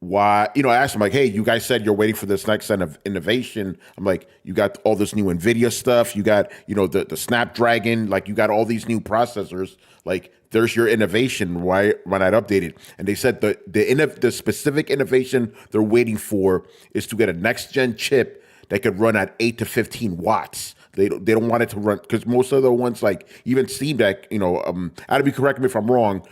why, I asked them, like, hey, you guys said you're waiting for this next set of innovation. I'm like, you got all this new Nvidia stuff. You got, the Snapdragon, like, you got all these new processors. Like, there's your innovation. Why not update it? And they said the specific innovation they're waiting for is to get a next gen chip that could run at 8 to 15 watts. They don't want it to run, because most of the ones, like even Steam Deck, Adam, correct me if I'm wrong,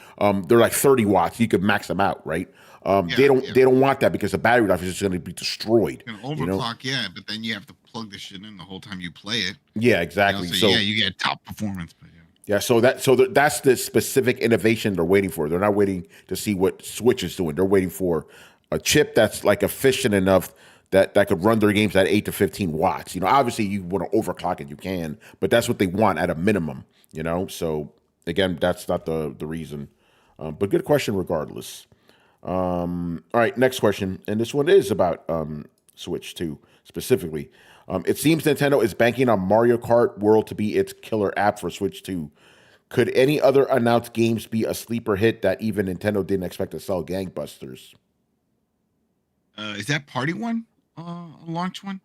they're like 30 watts. You could max them out, right? They don't want that because the battery life is just going to be destroyed. You can overclock, but then you have to plug the shit in the whole time you play it. Yeah, exactly. So you get top performance. But so that's the specific innovation they're waiting for. They're not waiting to see what Switch is doing. They're waiting for a chip that's like efficient enough that could run their games at 8 to 15 watts. Obviously you want to overclock it, you can, but that's what they want at a minimum. So again, that's not the reason. But good question regardless. All right, next question, and this one is about Switch 2 specifically. It seems Nintendo is banking on Mario Kart World to be its killer app for Switch 2. Could any other announced games be a sleeper hit that even Nintendo didn't expect to sell gangbusters? Is that Party one a launch one?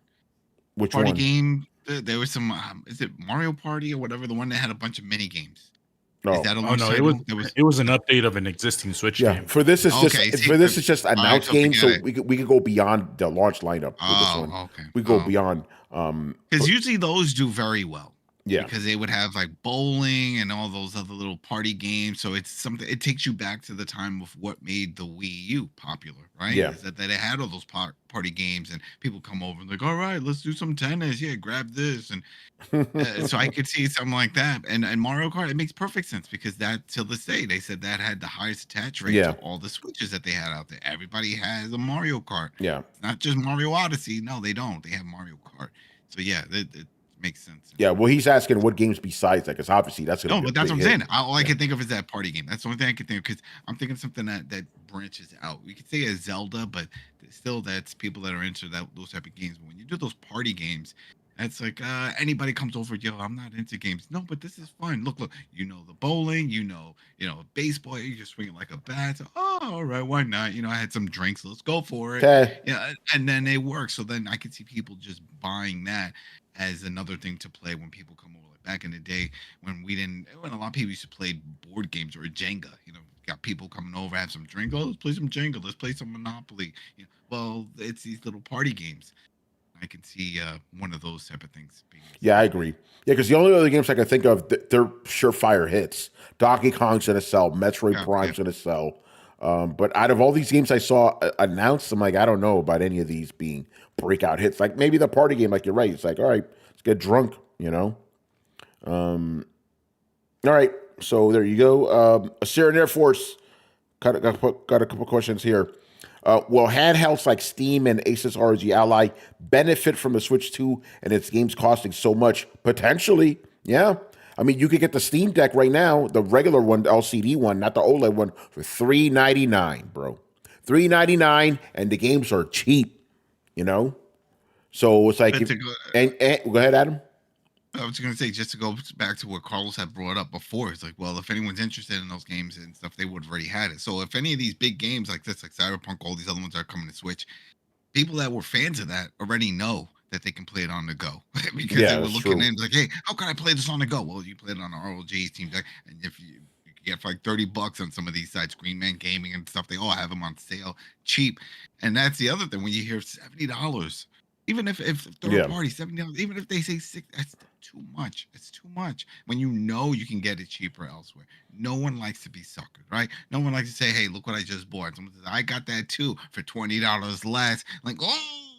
Which Party one? game? There was some. Is it Mario Party or whatever? The one that had a bunch of mini games. No. Is that a Oh launch no, title? it was an update of an existing Switch game. For this is Okay, just announced games, so we could go beyond the launch lineup with this one. Okay. We go beyond. Because usually those do very well. Yeah. Because they would have like bowling and all those other little party games. So it's something, it takes you back to the time of what made the Wii U popular, right? Yeah. Is that it had all those party games and people come over and like, all right, let's do some tennis. Yeah, grab this. And so I could see something like that. And Mario Kart, it makes perfect sense because that till this day, they said that had the highest attach rate Yeah. to all the Switches that they had out there. Everybody has a Mario Kart. Yeah. It's not just Mario Odyssey. No, they don't. They have Mario Kart. So yeah, it makes sense. Yeah. Well, he's asking what games besides that, because obviously that's gonna No, be a but that's what big I'm hit. saying. All I can think of is that party game. That's the only thing I can think of because I'm thinking something that branches out. We could say a Zelda, but still, that's people that are into those type of games. But when you do those party games, that's like anybody comes over. Yo, I'm not into games. No, but this is fun. Look, you know the bowling. You know baseball. You just swing it like a bat. So, oh, all right, why not? I had some drinks. Let's go for it. Okay. Yeah, and then they work. So then I could see people just buying that as another thing to play when people come over. Like back in the day when a lot of people used to play board games or Jenga, got people coming over, have some drink. Oh, let's play some Jenga. Let's play some Monopoly. Well, it's these little party games. I can see one of those type of things being. Yeah, I agree. Yeah, because the only other games I can think of, they're surefire hits. Donkey Kong's gonna sell. Metroid Prime's gonna sell. But out of all these games I saw announced, I'm like, I don't know about any of these being breakout hits. Like maybe the party game, like you're right. It's like, all right, let's get drunk, All right, so there you go. Assyrian Air Force got a couple questions here. Will handhelds like Steam and Asus ROG Ally benefit from the Switch 2 and its games costing so much? Potentially, yeah. I mean, you could get the Steam Deck right now, the regular one, the LCD one, not the OLED one, for $399, bro. $399, and the games are cheap, So it's like, and go ahead, Adam. I was going to say, just to go back to what Carlos had brought up before, it's like, well, if anyone's interested in those games and stuff, they would have already had it. So if any of these big games like this, like Cyberpunk, all these other ones that are coming to Switch, people that were fans of that already know that they can play it on the go because they were looking in like, hey, how can I play this on the go? Well, you play it on the ROG Steam Deck, and if you can get for like $30 on some of these sites, Green Man Gaming and stuff, they all have them on sale, cheap. And that's the other thing when you hear $70. Even if third party $70, even if they say $6, that's too much. It's too much. When you can get it cheaper elsewhere. No one likes to be suckered, right? No one likes to say, "Hey, look what I just bought." Someone says, "I got that too for $20 less." Like, oh,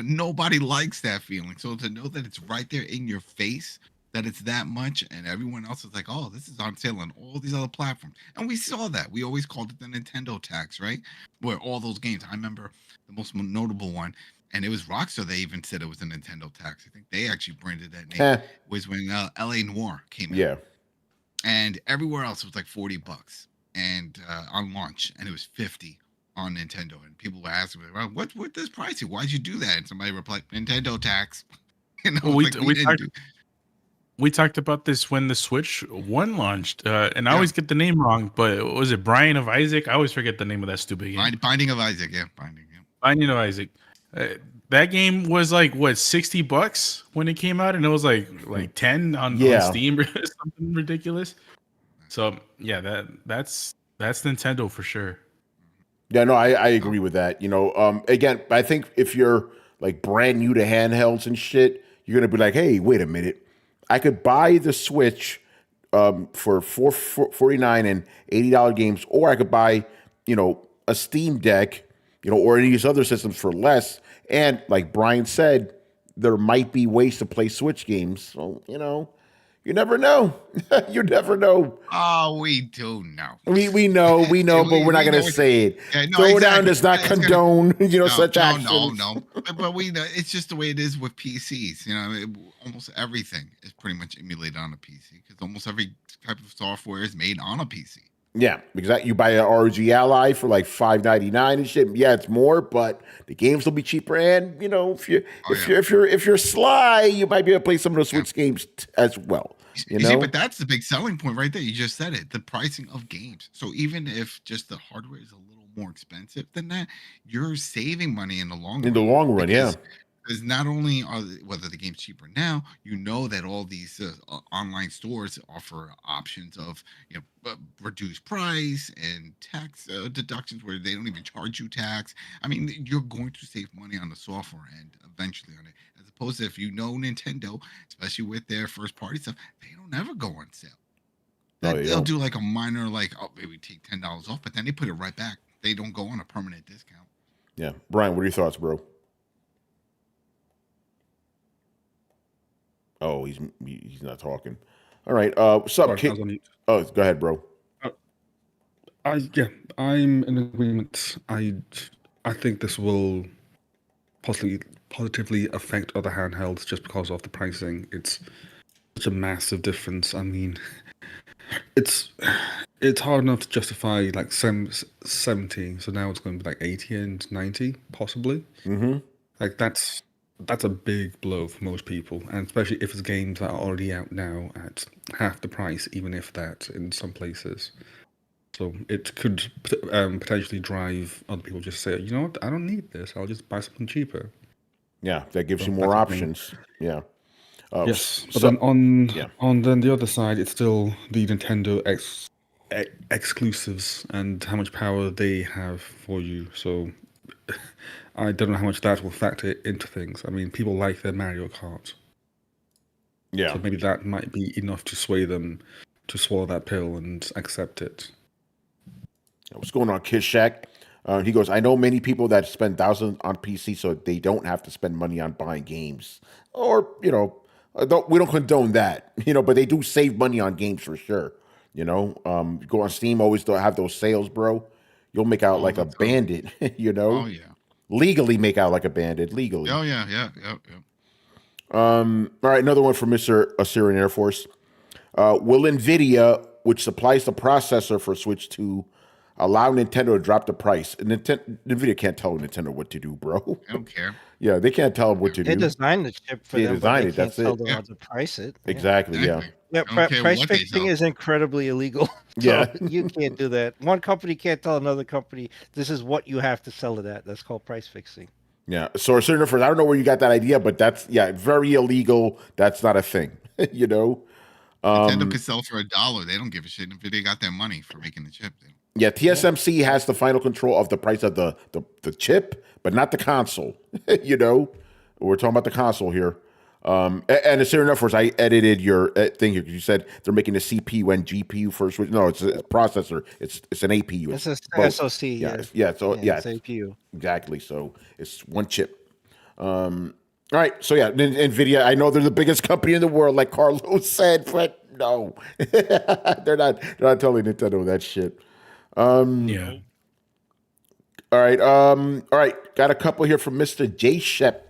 nobody likes that feeling. So to know that it's right there in your face, that it's that much, and everyone else is like, "Oh, this is on sale on all these other platforms," and we saw that. We always called it the Nintendo tax, right? Where all those games. I remember the most notable one. And it was Rockstar. They even said it was a Nintendo tax. I think they actually branded that name. Was when L.A. Noire came out. Yeah. And everywhere else it was like $40, and on launch, and it was $50 on Nintendo. And people were asking, well, what this pricing? Why'd you do that? And somebody replied, Nintendo tax. We talked about this when the Switch 1 launched, and I always get the name wrong, but was it Brian of Isaac? I always forget the name of that stupid game. Binding of Isaac, Binding of Isaac. That game was like what $60 when it came out, and it was like 10 on Steam or something ridiculous. So yeah, that's Nintendo for sure. Yeah, no, I agree with that. Again, I think if you're like brand new to handhelds and shit, you're gonna be like, hey, wait a minute, I could buy the Switch for $449 and $80 games, or I could buy a Steam Deck. Or any of these other systems for less. And like Brian said, there might be ways to play Switch games. So, you never know. You never know. Oh, we do know. We know, but we're not going to say it. Yeah, no, Throwdown does not condone, such actions. No. But we know it's just the way it is with PCs. Almost everything is pretty much emulated on a PC because almost every type of software is made on a PC. Yeah, exactly. You buy an ROG Ally for like $5.99 and shit. Yeah, it's more, but the games will be cheaper. And if you're sly, you might be able to play some of those Switch games as well. You see, but that's the big selling point right there. You just said it. The pricing of games. So even if just the hardware is a little more expensive than that, you're saving money in the long run. In the long run, yeah. Because not only are whether the game's cheaper now, you know that all these online stores offer options of reduced price and tax deductions where they don't even charge you tax. I mean, you're going to save money on the software end eventually on it, as opposed to if you know Nintendo, especially with their first party stuff, they don't ever go on sale. They'll do like a minor, like, oh, maybe take $10 off, but then they put it right back. They don't go on a permanent discount. Yeah, Brian, what are your thoughts, bro? Oh, he's not talking. All right. What's up, Sorry, I kid? was on mute. Oh, go ahead, bro. I'm in agreement. I think this will positively affect other handhelds just because of the pricing. It's such a massive difference. I mean, it's hard enough to justify like 70, so now it's going to be like 80 and 90 possibly. Mm-hmm. Like that's a big blow for most people, and especially if it's games that are already out now at half the price, even if that in some places. So it could potentially drive other people just say, you know what, I don't need this. I'll just buy something cheaper. Yeah, that gives you So more that's the thing. options. Yeah. Yes, but so- then on yeah. then the other side, it's still the Nintendo exclusives and how much power they have for you. So I don't know how much that will factor into things. I mean, people like their Mario Kart. Yeah. So maybe that might be enough to sway them to swallow that pill and accept it. What's going on, Kid Shack? He goes, I know many people that spend thousands on PC so they don't have to spend money on buying games. Or, we don't condone that, but they do save money on games for sure. Go on Steam, always have those sales, bro. You'll make out like a bandit, Oh yeah. Legally make out like a bandit, legally. Oh yeah. All right, another one from Mr. Assyrian Air Force. Will Nvidia, which supplies the processor for Switch 2, allow Nintendo to drop the price? Nvidia can't tell Nintendo what to do, bro. I don't care. Yeah, they can't tell them what to They do. designed the chip for They them, but designed they it, can't that's tell it. them Yeah. how to price it. Yeah. Exactly, yeah. Yeah, I don't care price what they fixing sell. is incredibly illegal. Yeah. So you can't do that. One company can't tell another company this is what you have to sell it at. That's called price fixing. Yeah. So Assyrian Air Force, I don't know where you got that idea, but that's, very illegal. That's not a thing, Nintendo could sell for $1. They don't give a shit. Nvidia got their money for making the chip. Yeah, TSMC has the final control of the price of the chip, but not the console. We're talking about the console here. And the Assyrian Air Force, I edited your thing here because you said they're making a CPU and GPU for Switch. No, it's a processor. It's an APU. It's a both. SoC. Yeah. So It's APU. exactly. So it's one chip. All right. So Nvidia. I know they're the biggest company in the world, like Carlos said, but no, they're not. They're not telling Nintendo that shit. Yeah. All right. All right. Got a couple here from Mr. J. Shep.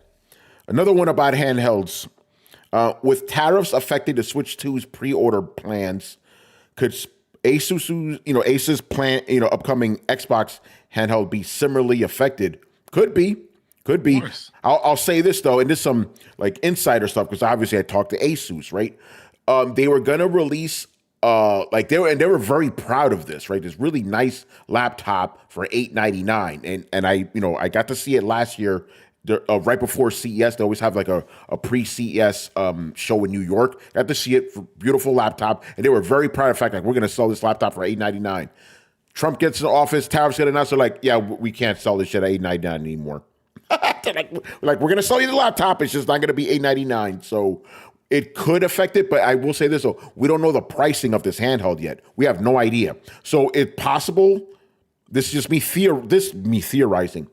Another one about handhelds. With tariffs affecting the Switch 2's pre-order plans, could Asus plan, upcoming Xbox handheld be similarly affected? Could be. I'll say this though, and this is some like insider stuff because obviously I talked to Asus, right? They were gonna release they were very proud of this, right? This really nice laptop for $899, and I got to see it last year. Right before CES, they always have like a pre-CES show in New York. Got to see it, beautiful laptop, and they were very proud of the fact like we're going to sell this laptop for $899. Trump gets in office, tariffs get announced. They're like, yeah, we can't sell this shit at $899 anymore. we're going to sell you the laptop. It's just not going to be $899. So it could affect it, but I will say this though: we don't know the pricing of this handheld yet. We have no idea. So it's possible. This is just me theorizing.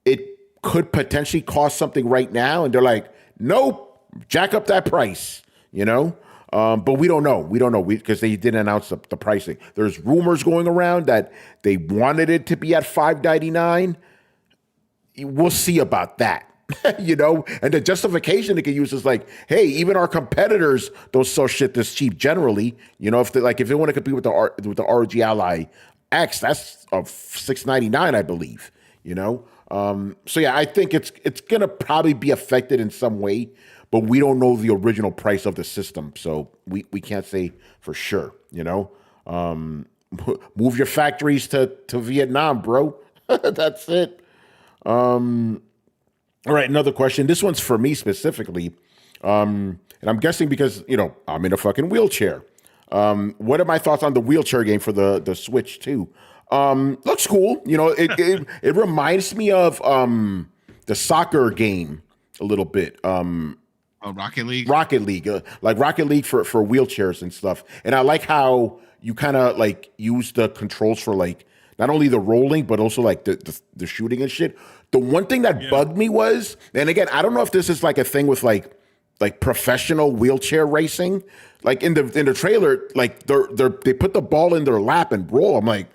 It could potentially cost something right now, and they're like, nope, jack up that price, but we don't know. We don't know because they didn't announce the pricing. There's rumors going around that they wanted it to be at $599. We'll see about that, and the justification they can use is like, hey, even our competitors don't sell shit this cheap generally. If they want to compete with the ROG Ally X, that's $699, I believe, I think it's gonna probably be affected in some way, but we don't know the original price of the system, so we can't say for sure. Move your factories to Vietnam, bro. That's it. All All right, another question. This one's for me specifically, and I'm guessing because I'm in a fucking wheelchair. What are my thoughts on the wheelchair game for the Switch 2? Looks cool. It reminds me of the soccer game a little bit. Rocket League. Rocket League, like Rocket League for wheelchairs and stuff. And I like how you kind of like use the controls for like not only the rolling but also like the shooting and shit. The one thing that bugged me was, and again, I don't know if this is like a thing with like professional wheelchair racing. Like in the trailer, like they put the ball in their lap and roll. I'm like,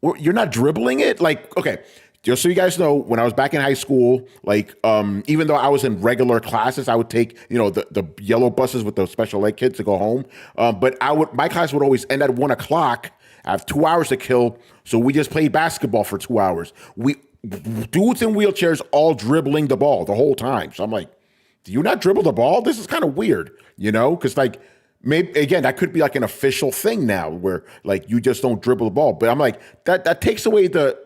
well, you're not dribbling it? Like, okay, just so you guys know, when I was back in high school, like even though I was in regular classes, I would take the yellow buses with the special ed kids to go home. But my class would always end at 1 o'clock. I have 2 hours to kill, so we just played basketball for 2 hours. Dudes in wheelchairs all dribbling the ball the whole time. So I'm like, do you not dribble the ball? This is kind of weird, because like maybe again that could be like an official thing now where like you just don't dribble the ball. But I'm like that takes away the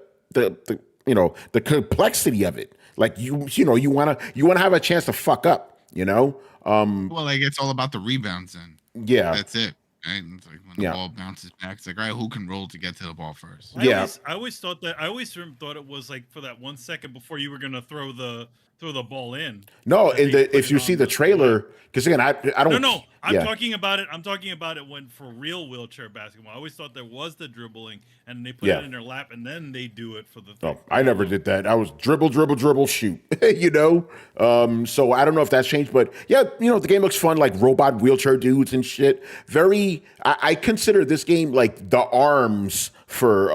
complexity of it. Like you want to have a chance to fuck up. Well, like it's all about the rebounds then. Yeah, that's it. Right? It's like when the ball bounces back, it's like, all right, who can roll to get to the ball first? I always thought it was like for that 1 second before you were gonna throw the ball in. No, if you see the trailer, because again, I don't. No, I'm talking about it. I'm talking about it when for real wheelchair basketball. I always thought there was the dribbling, and they put it in their lap, and then they do it for the. No, I never did that. I was dribble, shoot. So I don't know if that's changed, but the game looks fun, like robot wheelchair dudes and shit. Very, I consider this game like the ARMS for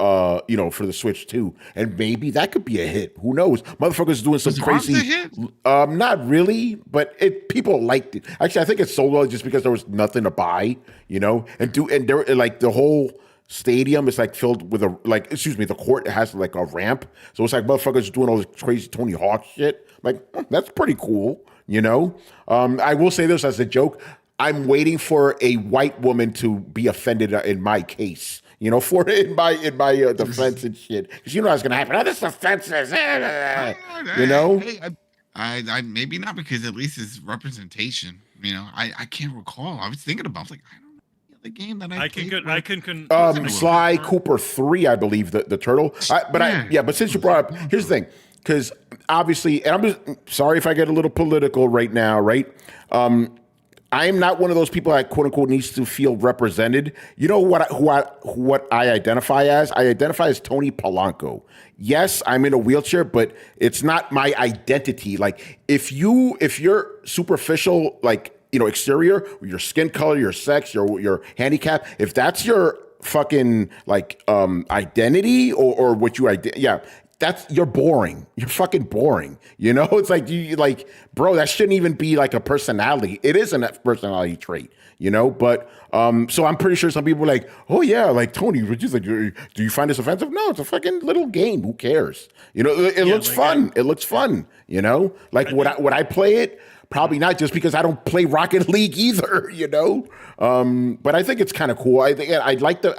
for the Switch 2, and maybe that could be a hit. Who knows? Motherfuckers doing some crazy. Not really, but people liked it. Actually, I think it's sold well just because there was nothing to buy, and there like the whole stadium is like filled with the court has like a ramp, so it's like motherfuckers doing all this crazy Tony Hawk shit. Like that's pretty cool, I will say this as a joke. I'm waiting for a white woman to be offended in my case. For in my defense and shit, because what's gonna happen. Oh, this offenses, I maybe not, because at least it's representation. I can't recall. I was thinking about like I don't know the game that I can Sly Cooper 3, I believe the turtle. But since you brought up, here's the thing, because obviously, and I'm just sorry if I get a little political right now, right? I'm not one of those people that quote unquote needs to feel represented. You know what I identify as? I identify as Tony Polanco. Yes, I'm in a wheelchair, but it's not my identity. Like if you're superficial, like exterior, your skin color, your sex, your handicap, if that's your fucking like identity or what you you're boring. You're fucking boring. It's like you like, bro, that shouldn't even be like a personality. It isn't a personality trait, But so I'm pretty sure some people are like, oh yeah, like Tony, do you find this offensive? No, it's a fucking little game. Who cares? It looks fun. It looks fun. Like would I play it? Probably not, just because I don't play Rocket League either, But I think it's kind of cool. I think I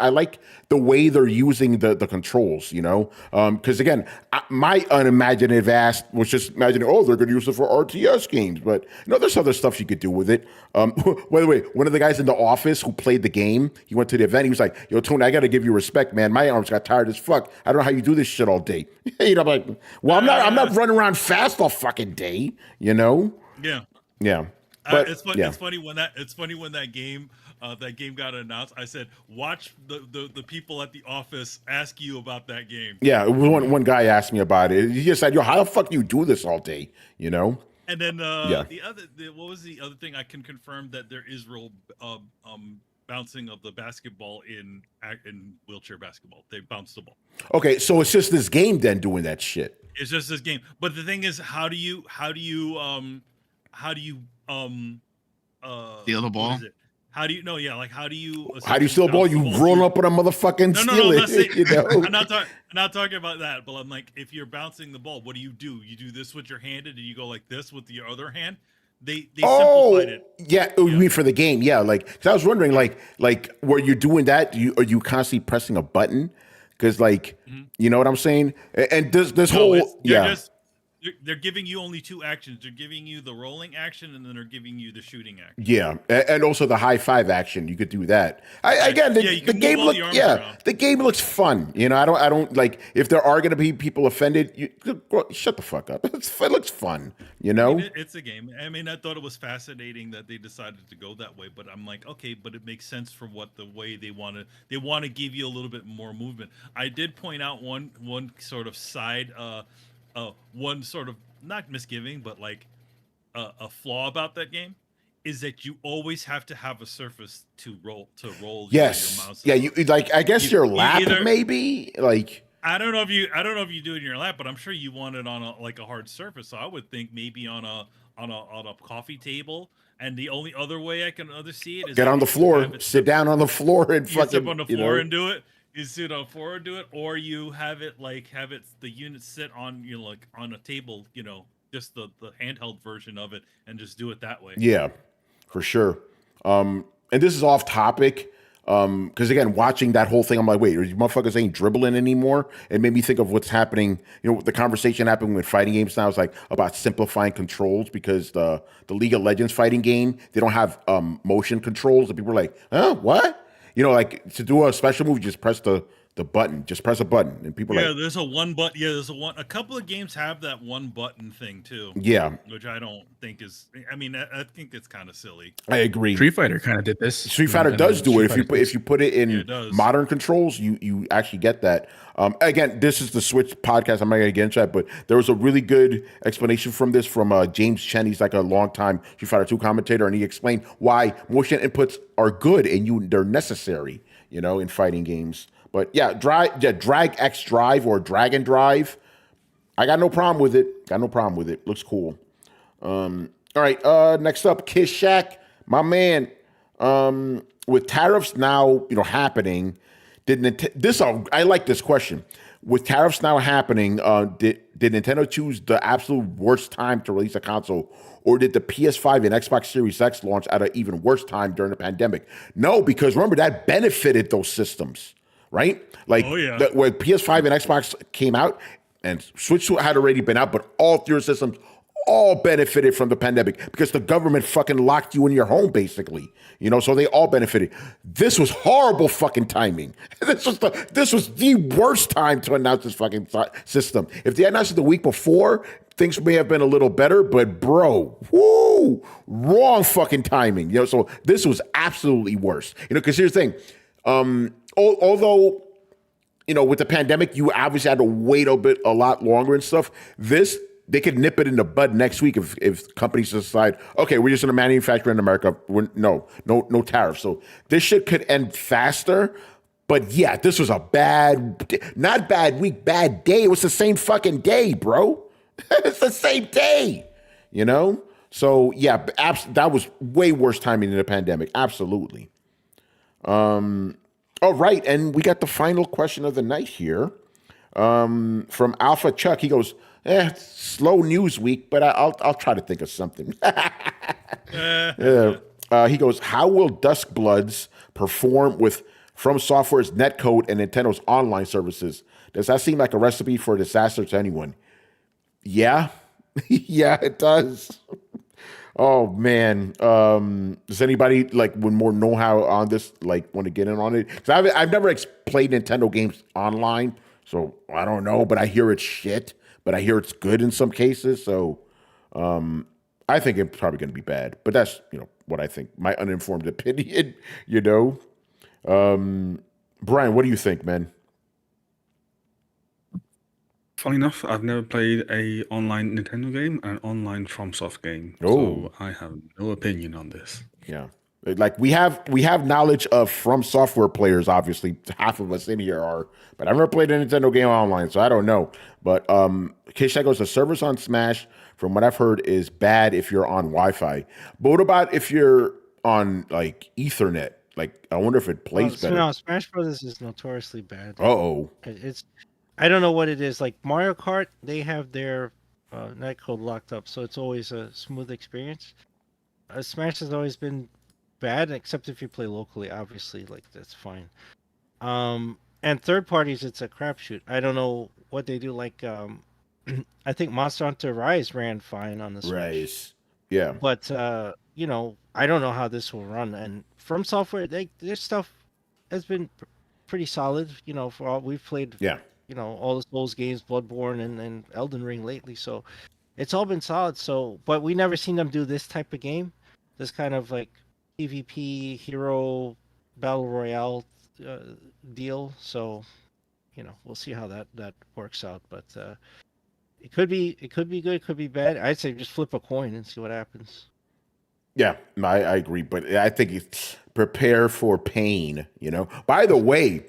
like the way they're using the controls, Because again, my unimaginative ass was just imagining, they're going to use it for RTS games, but there's other stuff you could do with it. By the way, one of the guys in the office who played the game, he went to the event. He was like, "Yo, Tony, I got to give you respect, man. My arms got tired as fuck. I don't know how you do this shit all day." I'm like, well, I'm not running around fast all fucking day, Yeah. But it's funny when that game got announced. I said, watch the people at the office ask you about that game. Yeah, one guy asked me about it. He just said, "Yo, how the fuck do you do this all day?" And then what was the other thing? I can confirm that there is real bouncing of the basketball in wheelchair basketball. They bounce the ball. Okay, so it's just this game then doing that shit. It's just this game. But the thing is, how do you steal the ball? How do you how do you steal the ball? You roll up on a motherfucking steal it. I'm not talking about that, but I'm like, if you're bouncing the ball, what do? You do this with your hand, and you go like this with your other hand. They simplified it. Yeah, you mean for the game? Yeah, like, cause I was wondering, like were you doing that? Are you constantly pressing a button? Because you know what I'm saying? And this whole they're giving you only 2 actions. They're giving you the rolling action, and then they're giving you the shooting action. Yeah, and also the high five action. You could do that. Again, you the can game move all the arms around. the game looks fun. You know, I don't like if there are going to be people offended. Shut the fuck up. It looks fun. You know, it's a game. I mean, I thought it was fascinating that they decided to go that way, but I'm like, okay, but it makes sense for what the way they want to give you a little bit more movement. I did point out one sort of side, one sort of not misgiving, but like a flaw about that game is that you always have to have a surface to roll your mouse. Yeah, you like. I guess your lap maybe like. I don't know if you do it in your lap, but I'm sure you want it on a hard surface. So I would think maybe on a coffee table. And the only other way I can see it is get on the floor, sit down on the floor, and fucking sit on the floor and do it. You sit on the floor and do it, or you have it the unit sit on like on a table, just the handheld version of it, and just do it that way. Yeah, for sure. And this is off topic. Because again, watching that whole thing, I'm like, wait, are you motherfuckers ain't dribbling anymore? It made me think of what's happening. The conversation happening with fighting games now is like about simplifying controls because the League of Legends fighting game, they don't have motion controls, and people are like, huh, what? Like to do a special move, just press the button, just press a button, and people are like, there's a one button. Yeah, a couple of games have that one button thing too. Yeah, which I don't think is. I mean, I think it's kind of silly. I agree. Street Fighter kind of did this. Street Fighter does do it. If you put it in modern controls, you actually get that. Again, this is the Switch podcast. I'm not going to get into that, but there was a really good explanation from James Chen. He's like a longtime Street Fighter 2 commentator, and he explained why motion inputs are good and they're necessary, in fighting games. But yeah, drag X drive or drag and drive. I got no problem with it. Looks cool. All right. Next up, Kiss Shack, my man. With tariffs now, happening, I like this question. With tariffs now happening, did Nintendo choose the absolute worst time to release a console, or did the PS5 and Xbox Series X launch at an even worse time during the pandemic? No, because remember that benefited those systems. Right? Like when PS5 and Xbox came out and Switch had already been out, but all 3 systems all benefited from the pandemic because the government fucking locked you in your home, basically. So they all benefited. This was horrible fucking timing. This was the worst time to announce this fucking system. If they announced it the week before, things may have been a little better, but bro, wrong fucking timing. So this was absolutely worse. Because here's the thing. Although, with the pandemic, you obviously had to wait a lot longer and stuff. They could nip it in the bud next week if companies decide, okay, we're just going to manufacture in America. No tariffs. So this shit could end faster. But yeah, this was not bad week, bad day. It was the same fucking day, bro. It's the same day, So yeah, that was way worse timing than the pandemic. Absolutely. All right, and we got the final question of the night here from Alpha Chuck. He goes, slow news week, but I'll try to think of something. He goes, how will Duskbloods perform with From Software's netcode and Nintendo's online services? Does that seem like a recipe for disaster to anyone? Yeah, yeah, it does. Oh man, does anybody with more know-how on this want to get in on it? Because I've never played Nintendo games online, so I don't know. But I hear it's shit, but I hear it's good in some cases. So I think it's probably going to be bad. But that's what I think, my uninformed opinion. Brian, what do you think, man? Funny enough, I've never played a online Nintendo game and an online FromSoft game, so I have no opinion on this. Yeah, we have knowledge of From Software players. Obviously, half of us in here are, but I've never played a Nintendo game online, so I don't know. But Kisha goes, the service on Smash, from what I've heard, is bad if you're on Wi-Fi. But what about if you're on Ethernet? I wonder if it plays better. No, Smash Brothers is notoriously bad. I don't know what it is. Like Mario Kart, they have their netcode locked up, so it's always a smooth experience. Smash has always been bad, except if you play locally, obviously, that's fine. And third parties, it's a crapshoot. I don't know what they do. I think Monster Hunter Rise ran fine on the Switch. Rise. Yeah. But you know, I don't know how this will run. And From Software, their stuff has been pretty solid. You know, for all we've played, Yeah. you know, all the Souls games, Bloodborne and Elden Ring lately. So it's all been solid. So, but we never seen them do this type of game, this kind of like PvP hero battle royale deal. So, you know, we'll see how that works out. But it could be good, it could be bad. I'd say just flip a coin and see what happens. Yeah, no, I agree, but I think it's prepare for pain. You know. By the way,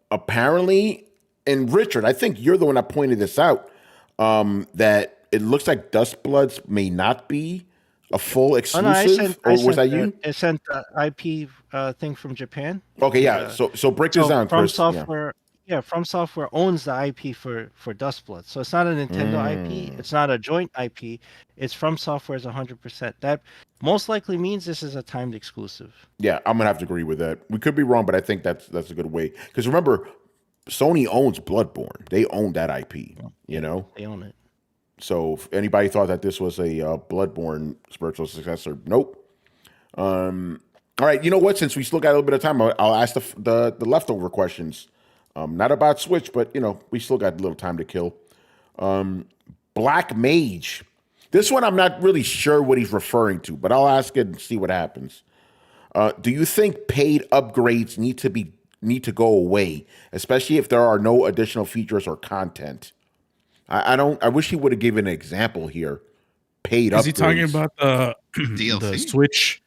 apparently, and Richard, I think you're the one that pointed this out. That it looks like Duskbloods may not be a full exclusive, or was that you? I sent the IP thing from Japan. Okay, yeah. So break this down, From Chris. Software, From Software owns the IP for Duskbloods. So it's not a Nintendo IP. It's not a joint IP. It's From Software's 100%. That most likely means this is a timed exclusive. Yeah, I'm gonna have to agree with that. We could be wrong, but I think that's a good way. Because remember, Sony owns Bloodborne. They own that IP. You know, They own it. so if anybody thought that this was a Bloodborne spiritual successor, nope. All right, you know what? Since we still got a little bit of time, I'll ask the leftover questions. Not about Switch, but you know, we still got a little time to kill. Black Mage. This one I'm not really sure what he's referring to, but I'll ask it and see what happens. Do you think paid upgrades need to go away, especially if there are no additional features or content? I don't. I wish he would have given an example here. Paid upgrades. Is he talking about the DLC? Switch?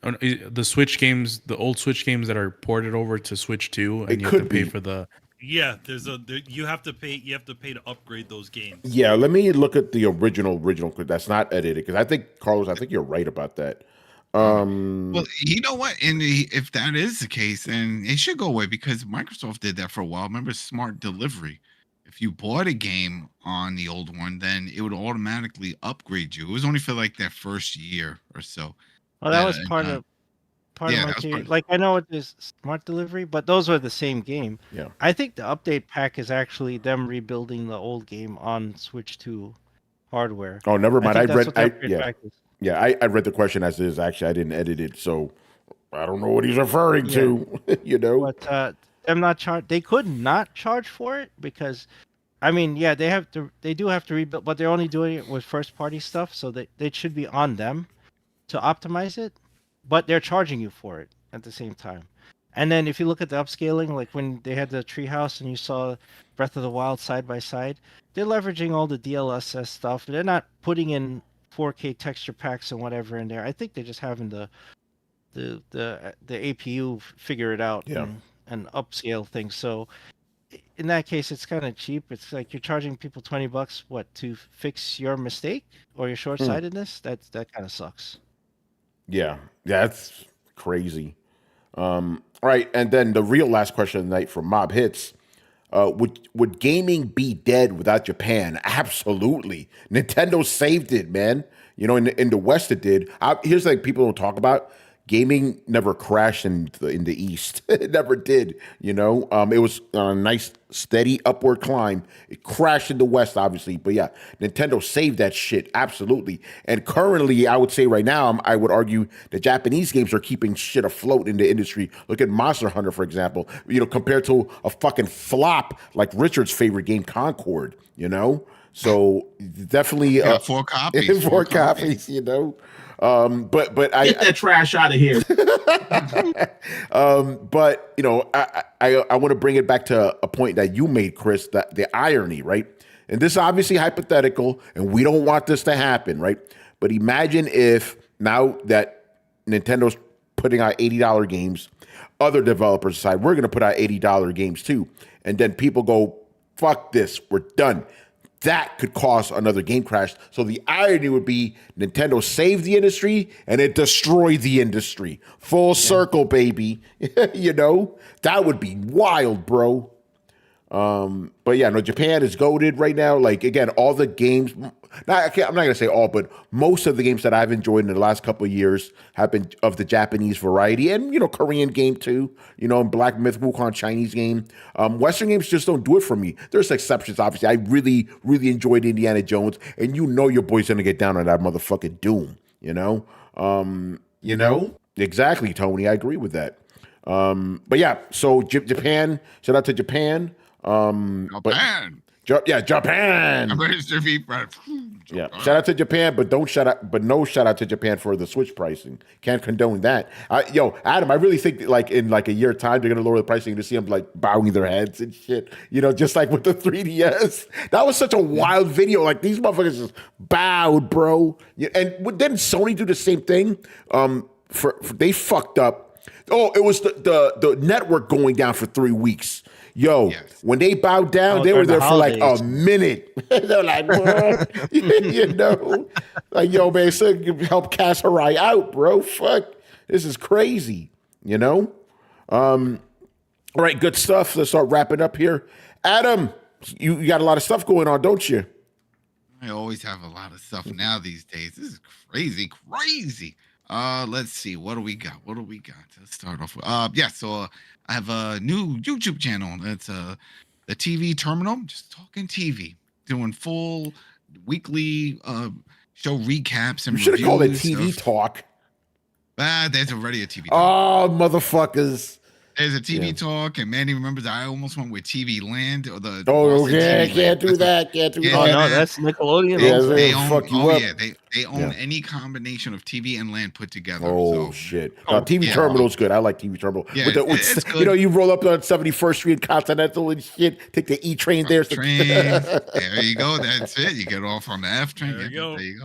The Switch games, the old Switch games that are ported over to Switch 2, and It you have to could pay be. for the. Yeah, you have to pay. You have to pay to upgrade those games. Yeah, let me look at the original. That's not edited because I think Carlos. I think you're right about that. Well, you know what? And if that is the case, then it should go away because Microsoft did that for a while. Remember Smart Delivery? If you bought a game on the old one, then it would automatically upgrade you. It was only for like that first year or so. Well, that Yeah, was and, part yeah, of my that was theory. part of- Like I know it is Smart Delivery, but those were the same game. Yeah. I think the update pack is actually them rebuilding the old game on Switch 2 hardware. Oh, never mind. I think that's read. what the upgrade pack is. I read the question as is. Actually, I didn't edit it, so I don't know what he's referring to. You know. But them not charge. They could not charge for it because, I mean, yeah, they have to. They do have to rebuild, but they're only doing it with first party stuff, so they should be on them to optimize it. But they're charging you for it at the same time. And then if you look at the upscaling, like when they had the treehouse and you saw Breath of the Wild side by side, they're leveraging all the DLSS stuff. They're not putting in 4K texture packs and whatever in there. I think they're just having the APU figure it out and upscale things. So in that case, it's kind of cheap. It's like you're charging people $20, what, to fix your mistake or your short-sightedness? That kind of sucks. Yeah, that's crazy. All right, and then the real last question of the night from Mob Hits. Would gaming be dead without Japan? Absolutely. Nintendo saved it, man. You know, in the West it did. Here's the thing people don't talk about. Gaming never crashed in the East. It never did. You know, it was on a nice, steady upward climb. It crashed in the West, obviously. But yeah, Nintendo saved that shit. Absolutely. And currently, I would say right now, I would argue the Japanese games are keeping shit afloat in the industry. Look at Monster Hunter, for example. You know, compared to a fucking flop like Richard's favorite game, Concord. You know, so definitely 4 copies. 4 copies. You know. But I Get that trash out of here. but you know, I want to bring it back to a point that you made, Chris, that the irony, right? And this is obviously hypothetical, and we don't want this to happen, right? But imagine if now that Nintendo's putting out $80 games, other developers decide we're going to put out $80 games too, and then people go, "Fuck this, we're done." That could cause another game crash. So the irony would be Nintendo saved the industry and it destroyed the industry. Full circle, baby. You know, that would be wild, bro. But yeah, no, Japan is goated right now. Like again, all the games. I'm not gonna say all, but most of the games that I've enjoyed in the last couple of years have been of the Japanese variety, and Korean game too. And Black Myth Wukong Chinese game. Western games just don't do it for me. There's exceptions, obviously. I really, really enjoyed Indiana Jones, and your boy's gonna get down on that motherfucking Doom. Exactly, Tony. I agree with that. But yeah, so Japan. Shout out to Japan. Japan. Japan. Yeah, shout out to Japan, but no shout out to Japan for the Switch pricing. Can't condone that. Adam, I really think that, in a year time they're gonna lower the pricing to see them bowing their heads and shit. Just like with the 3DS. That was such a wild video. Like these motherfuckers just bowed, bro. And didn't Sony do the same thing? They fucked up. Oh, it was the network going down for 3 weeks. When they bowed down, they were there for a minute. They're like, what? Man, so you help Cass Harai out, bro. Fuck, this is crazy. All right, good stuff. Let's start wrapping up here. Adam, you got a lot of stuff going on, don't you? I always have a lot of stuff now these days. This is crazy. Let's see. What do we got? Let's start off with so I have a new YouTube channel. It's the TV terminal, just talking TV, doing full weekly show recaps and you should have called it TV stuff. talk. There's already a TV talk. Oh, motherfuckers. There's a TV talk, and Manny remembers I almost went with TV Land or the. Oh, yeah, can't do that. Oh no, that's Nickelodeon. They own, fuck you up. Yeah, they own any combination of TV and Land put together. Oh, shit. TV Terminal's good. I like TV Terminal. Yeah, it's good. You roll up on 71st Street Continental and shit, take the E train there. There you go. That's it. You get off on the F train. There you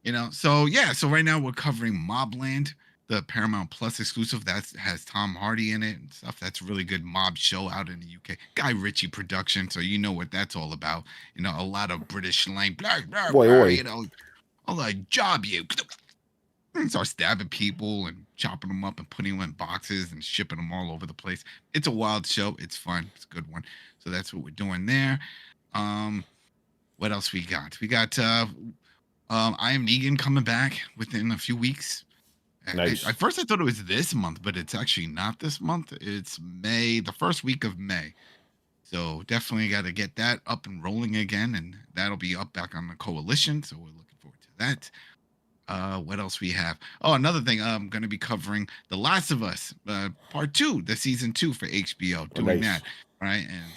go. So right now we're covering Mobland, the Paramount Plus exclusive that has Tom Hardy in it and stuff. That's a really good mob show out in the UK. Guy Ritchie production, so you know what that's all about. A lot of British slang, blah, blah, blah, all that job you. Start stabbing people and chopping them up and putting them in boxes and shipping them all over the place. It's a wild show. It's fun. It's a good one. So that's what we're doing there. What else we got? We got I Am Negan coming back within a few weeks. Nice. At first I thought it was this month, but it's actually not this month. It's May, the first week of May. So definitely got to get that up and rolling again, and that'll be up back on the Coalition. So we're looking forward to that. What else we have? Oh, another thing. I'm going to be covering The Last of Us, part 2, the season 2 for HBO. Doing that, right? And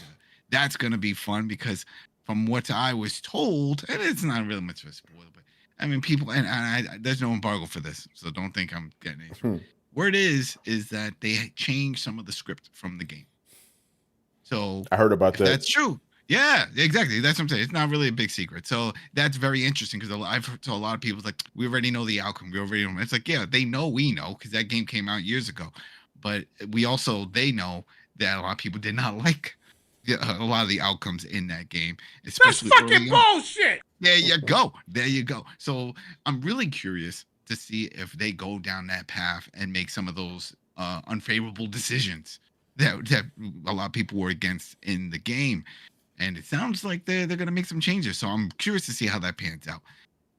that's going to be fun because from what I was told, and it's not really much of a spoiler, but I mean, people, and I there's no embargo for this, so don't think I'm getting anything. Word is that they changed some of the script from the game. So I heard about that. That's true. Yeah, exactly. That's what I'm saying. It's not really a big secret. So that's very interesting because I've heard to a lot of people, it's like, we already know the outcome. We already know. It's like, yeah, they know we know because that game came out years ago. But they know that a lot of people did not like a lot of the outcomes in that game, especially that's fucking bullshit. There you go. So I'm really curious to see if they go down that path and make some of those unfavorable decisions that a lot of people were against in the game. And it sounds like they're going to make some changes. So I'm curious to see how that pans out.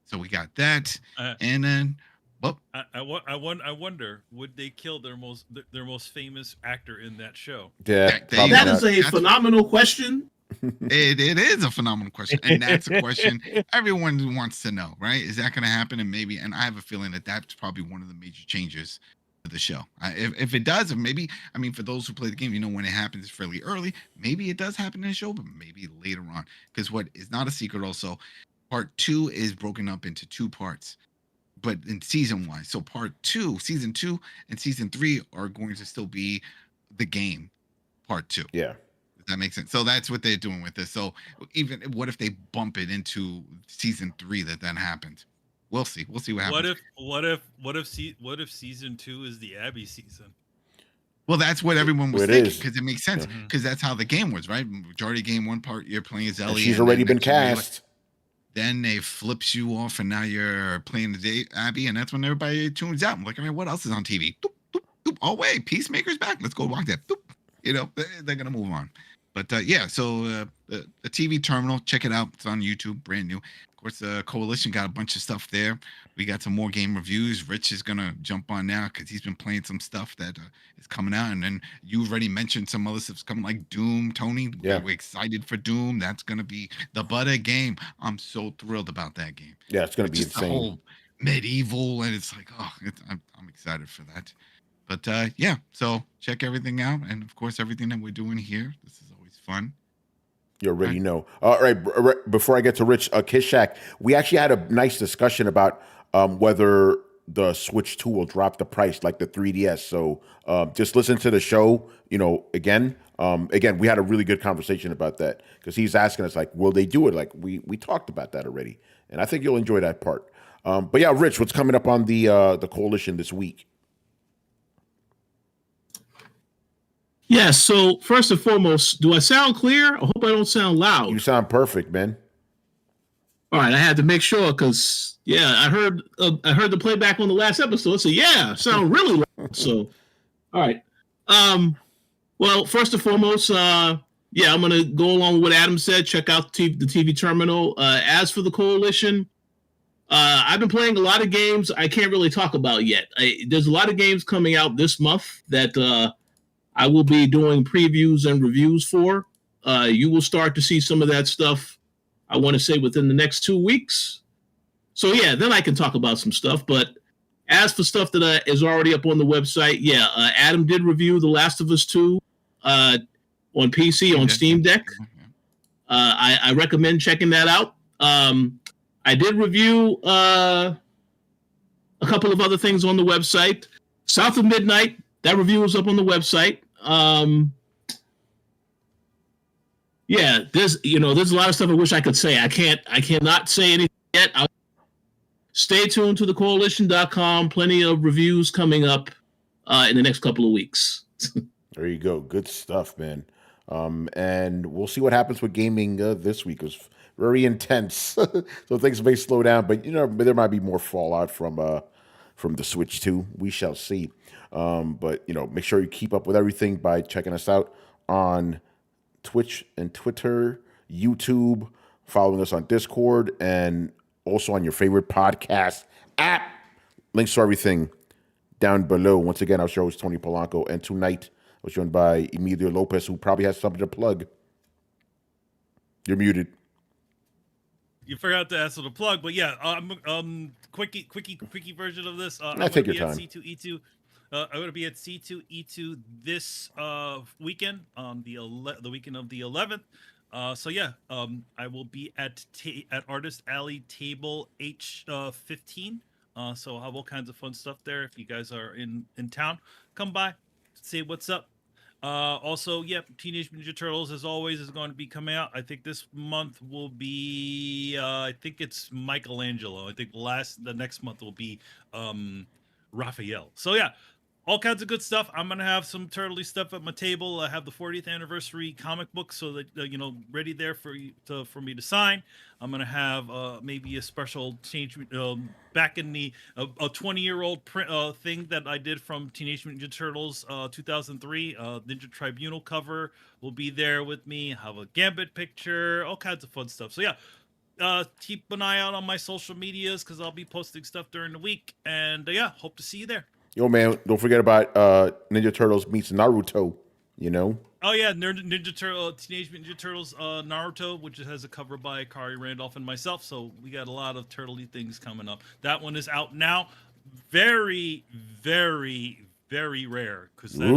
So we got that, and then. Well, I wonder, would they kill their most famous actor in that show? Yeah, that is a phenomenal question. It is a phenomenal question, and that's a question everyone wants to know, right? Is that going to happen? And I have a feeling that that's probably one of the major changes to the show. If it does, or maybe, for those who play the game, when it happens fairly early, maybe it does happen in the show, but maybe later on. Because what is not a secret, also, part 2 is broken up into 2 parts. But in season-wise, so season 2 and season 3 are going to still be the game, part 2. Yeah. Does that make sense? So that's what they're doing with this. So even what if they bump it into season 3 that then happens? We'll see. We'll see what happens. What if season 2 is the Abby season? Well, that's what everyone was thinking because it makes sense Mm-hmm. because that's how the game was, right? Majority game one part you're playing as Ellie. And she's already been cast. Then they flips you off, and now you're playing the Abby, and that's when everybody tunes out. I'm like, what else is on TV? Doop, doop, doop. Oh wait, Peacemaker's back. Let's go watch that. Doop. They're gonna move on. But yeah, so the TV terminal, check it out. It's on YouTube, brand new. Of course, the Coalition got a bunch of stuff there. We got some more game reviews. Rich is gonna jump on now because he's been playing some stuff that is coming out. And then you already mentioned some other stuff's coming, like Doom. Tony, Yeah. we're excited for Doom. That's gonna be the butter game. I'm so thrilled about that game. Yeah, it's gonna be Just the insane. whole medieval, and it's like, oh, I'm excited for that. But yeah, so check everything out, and of course, everything that we're doing here. This is always fun. You already know. All right, before I get to Rich, Kishak, we actually had a nice discussion about whether the Switch 2 will drop the price like the 3DS. So just listen to the show, again. Again, we had a really good conversation about that because he's asking us, like, will they do it? Like, we talked about that already. And I think you'll enjoy that part. But yeah, Rich, what's coming up on the Coalition this week? Yeah, so first and foremost, do I sound clear? I hope I don't sound loud. You sound perfect, man. All right, I had to make sure because I heard the playback on the last episode. So sound really loud. So, all right. Well, first and foremost, I'm gonna go along with what Adam said. Check out the TV terminal. As for the Coalition, I've been playing a lot of games I can't really talk about yet. There's a lot of games coming out this month that I will be doing previews and reviews for. You will start to see some of that stuff, I want to say, within the next 2 weeks. So, then I can talk about some stuff. But as for stuff that is already up on the website, Adam did review The Last of Us 2 on PC, on Steam Deck. I recommend checking that out. I did review a couple of other things on the website. South of Midnight, that review is up on the website. There's a lot of stuff I wish I could say. I cannot say anything yet. Stay tuned to thecoalition.com. Plenty of reviews coming up in the next couple of weeks. There you go. Good stuff, man. And we'll see what happens with gaming this week. It was very intense. So things may slow down, but there might be more fallout from the Switch 2. We shall see. But make sure you keep up with everything by checking us out on Twitch and Twitter, YouTube, following us on Discord, and also on your favorite podcast app. Links to everything down below. Once again, our show is Tony Polanco, and tonight I was joined by Emilio Lopez, who probably has something to plug. You're muted. You forgot to ask for the plug, but quickie version of this. I'm take your gonna time. be at C2E2. I'm going to be at C2E2 this weekend on the weekend of the 11th. I will be at Artist Alley Table H15. So I'll have all kinds of fun stuff there. If you guys are in town, come by, say what's up. Teenage Ninja Turtles, as always, is going to be coming out. I think this month will be, I think it's Michelangelo. I think the next month will be Raphael. So all kinds of good stuff. I'm gonna have some turtley stuff at my table. I have the 40th anniversary comic book, so that ready there for me to sign. I'm gonna have maybe a special change back in the a 20-year-old print thing that I did from Teenage Mutant Ninja Turtles 2003. Ninja Tribunal cover will be there with me. Have a Gambit picture, all kinds of fun stuff. So keep an eye out on my social medias because I'll be posting stuff during the week. And hope to see you there. Yo, man, don't forget about Ninja Turtles meets Naruto, Oh, yeah, Teenage Mutant Ninja Turtles Naruto, which has a cover by Kari Randolph and myself, so we got a lot of turtley things coming up. That one is out now. Very, very, very rare, because that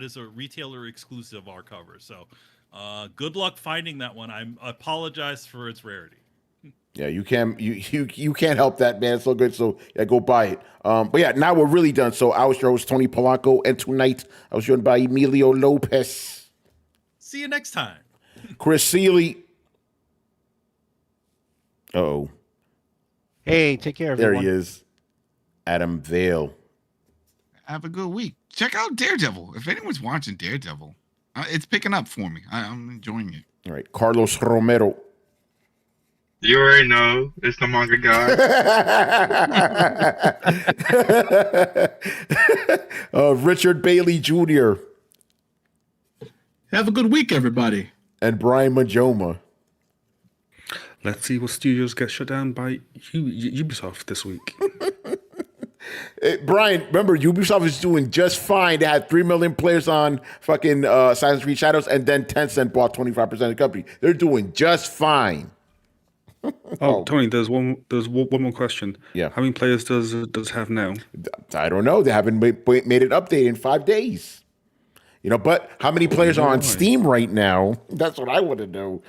is a retailer exclusive our cover, so good luck finding that one. I apologize for its rarity. Yeah, you can't help that, man. It's so good. So go buy it. But now we're really done. So I was your host, Tony Polanco, and tonight I was joined by Emilio Lopez. See you next time. Chris Seeley. Uh-oh. Hey, take care, everyone. There he is. Adam Vale. Have a good week. Check out Daredevil. If anyone's watching Daredevil, it's picking up for me. I'm enjoying it. All right, Carlos Romero. You already know it's the manga guy. Richard Bailey Jr. Have a good week, everybody. And Brian Majoma. Let's see what studios get shut down by Ubisoft this week. Brian, remember, Ubisoft is doing just fine. They had 3 million players on fucking Assassin's Creed Shadows, and then Tencent bought 25% of the company. They're doing just fine. Oh, Tony, there's one more question. Yeah. How many players does it have now? I don't know. They haven't made an update in 5 days. But how many players are on Steam right now? That's what I want to know.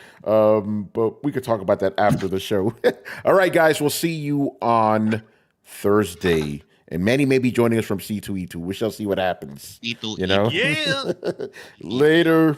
But we could talk about that after the show. All right, guys, we'll see you on Thursday. And Manny may be joining us from C2E2. We shall see what happens. E2, You know? Yeah. Later.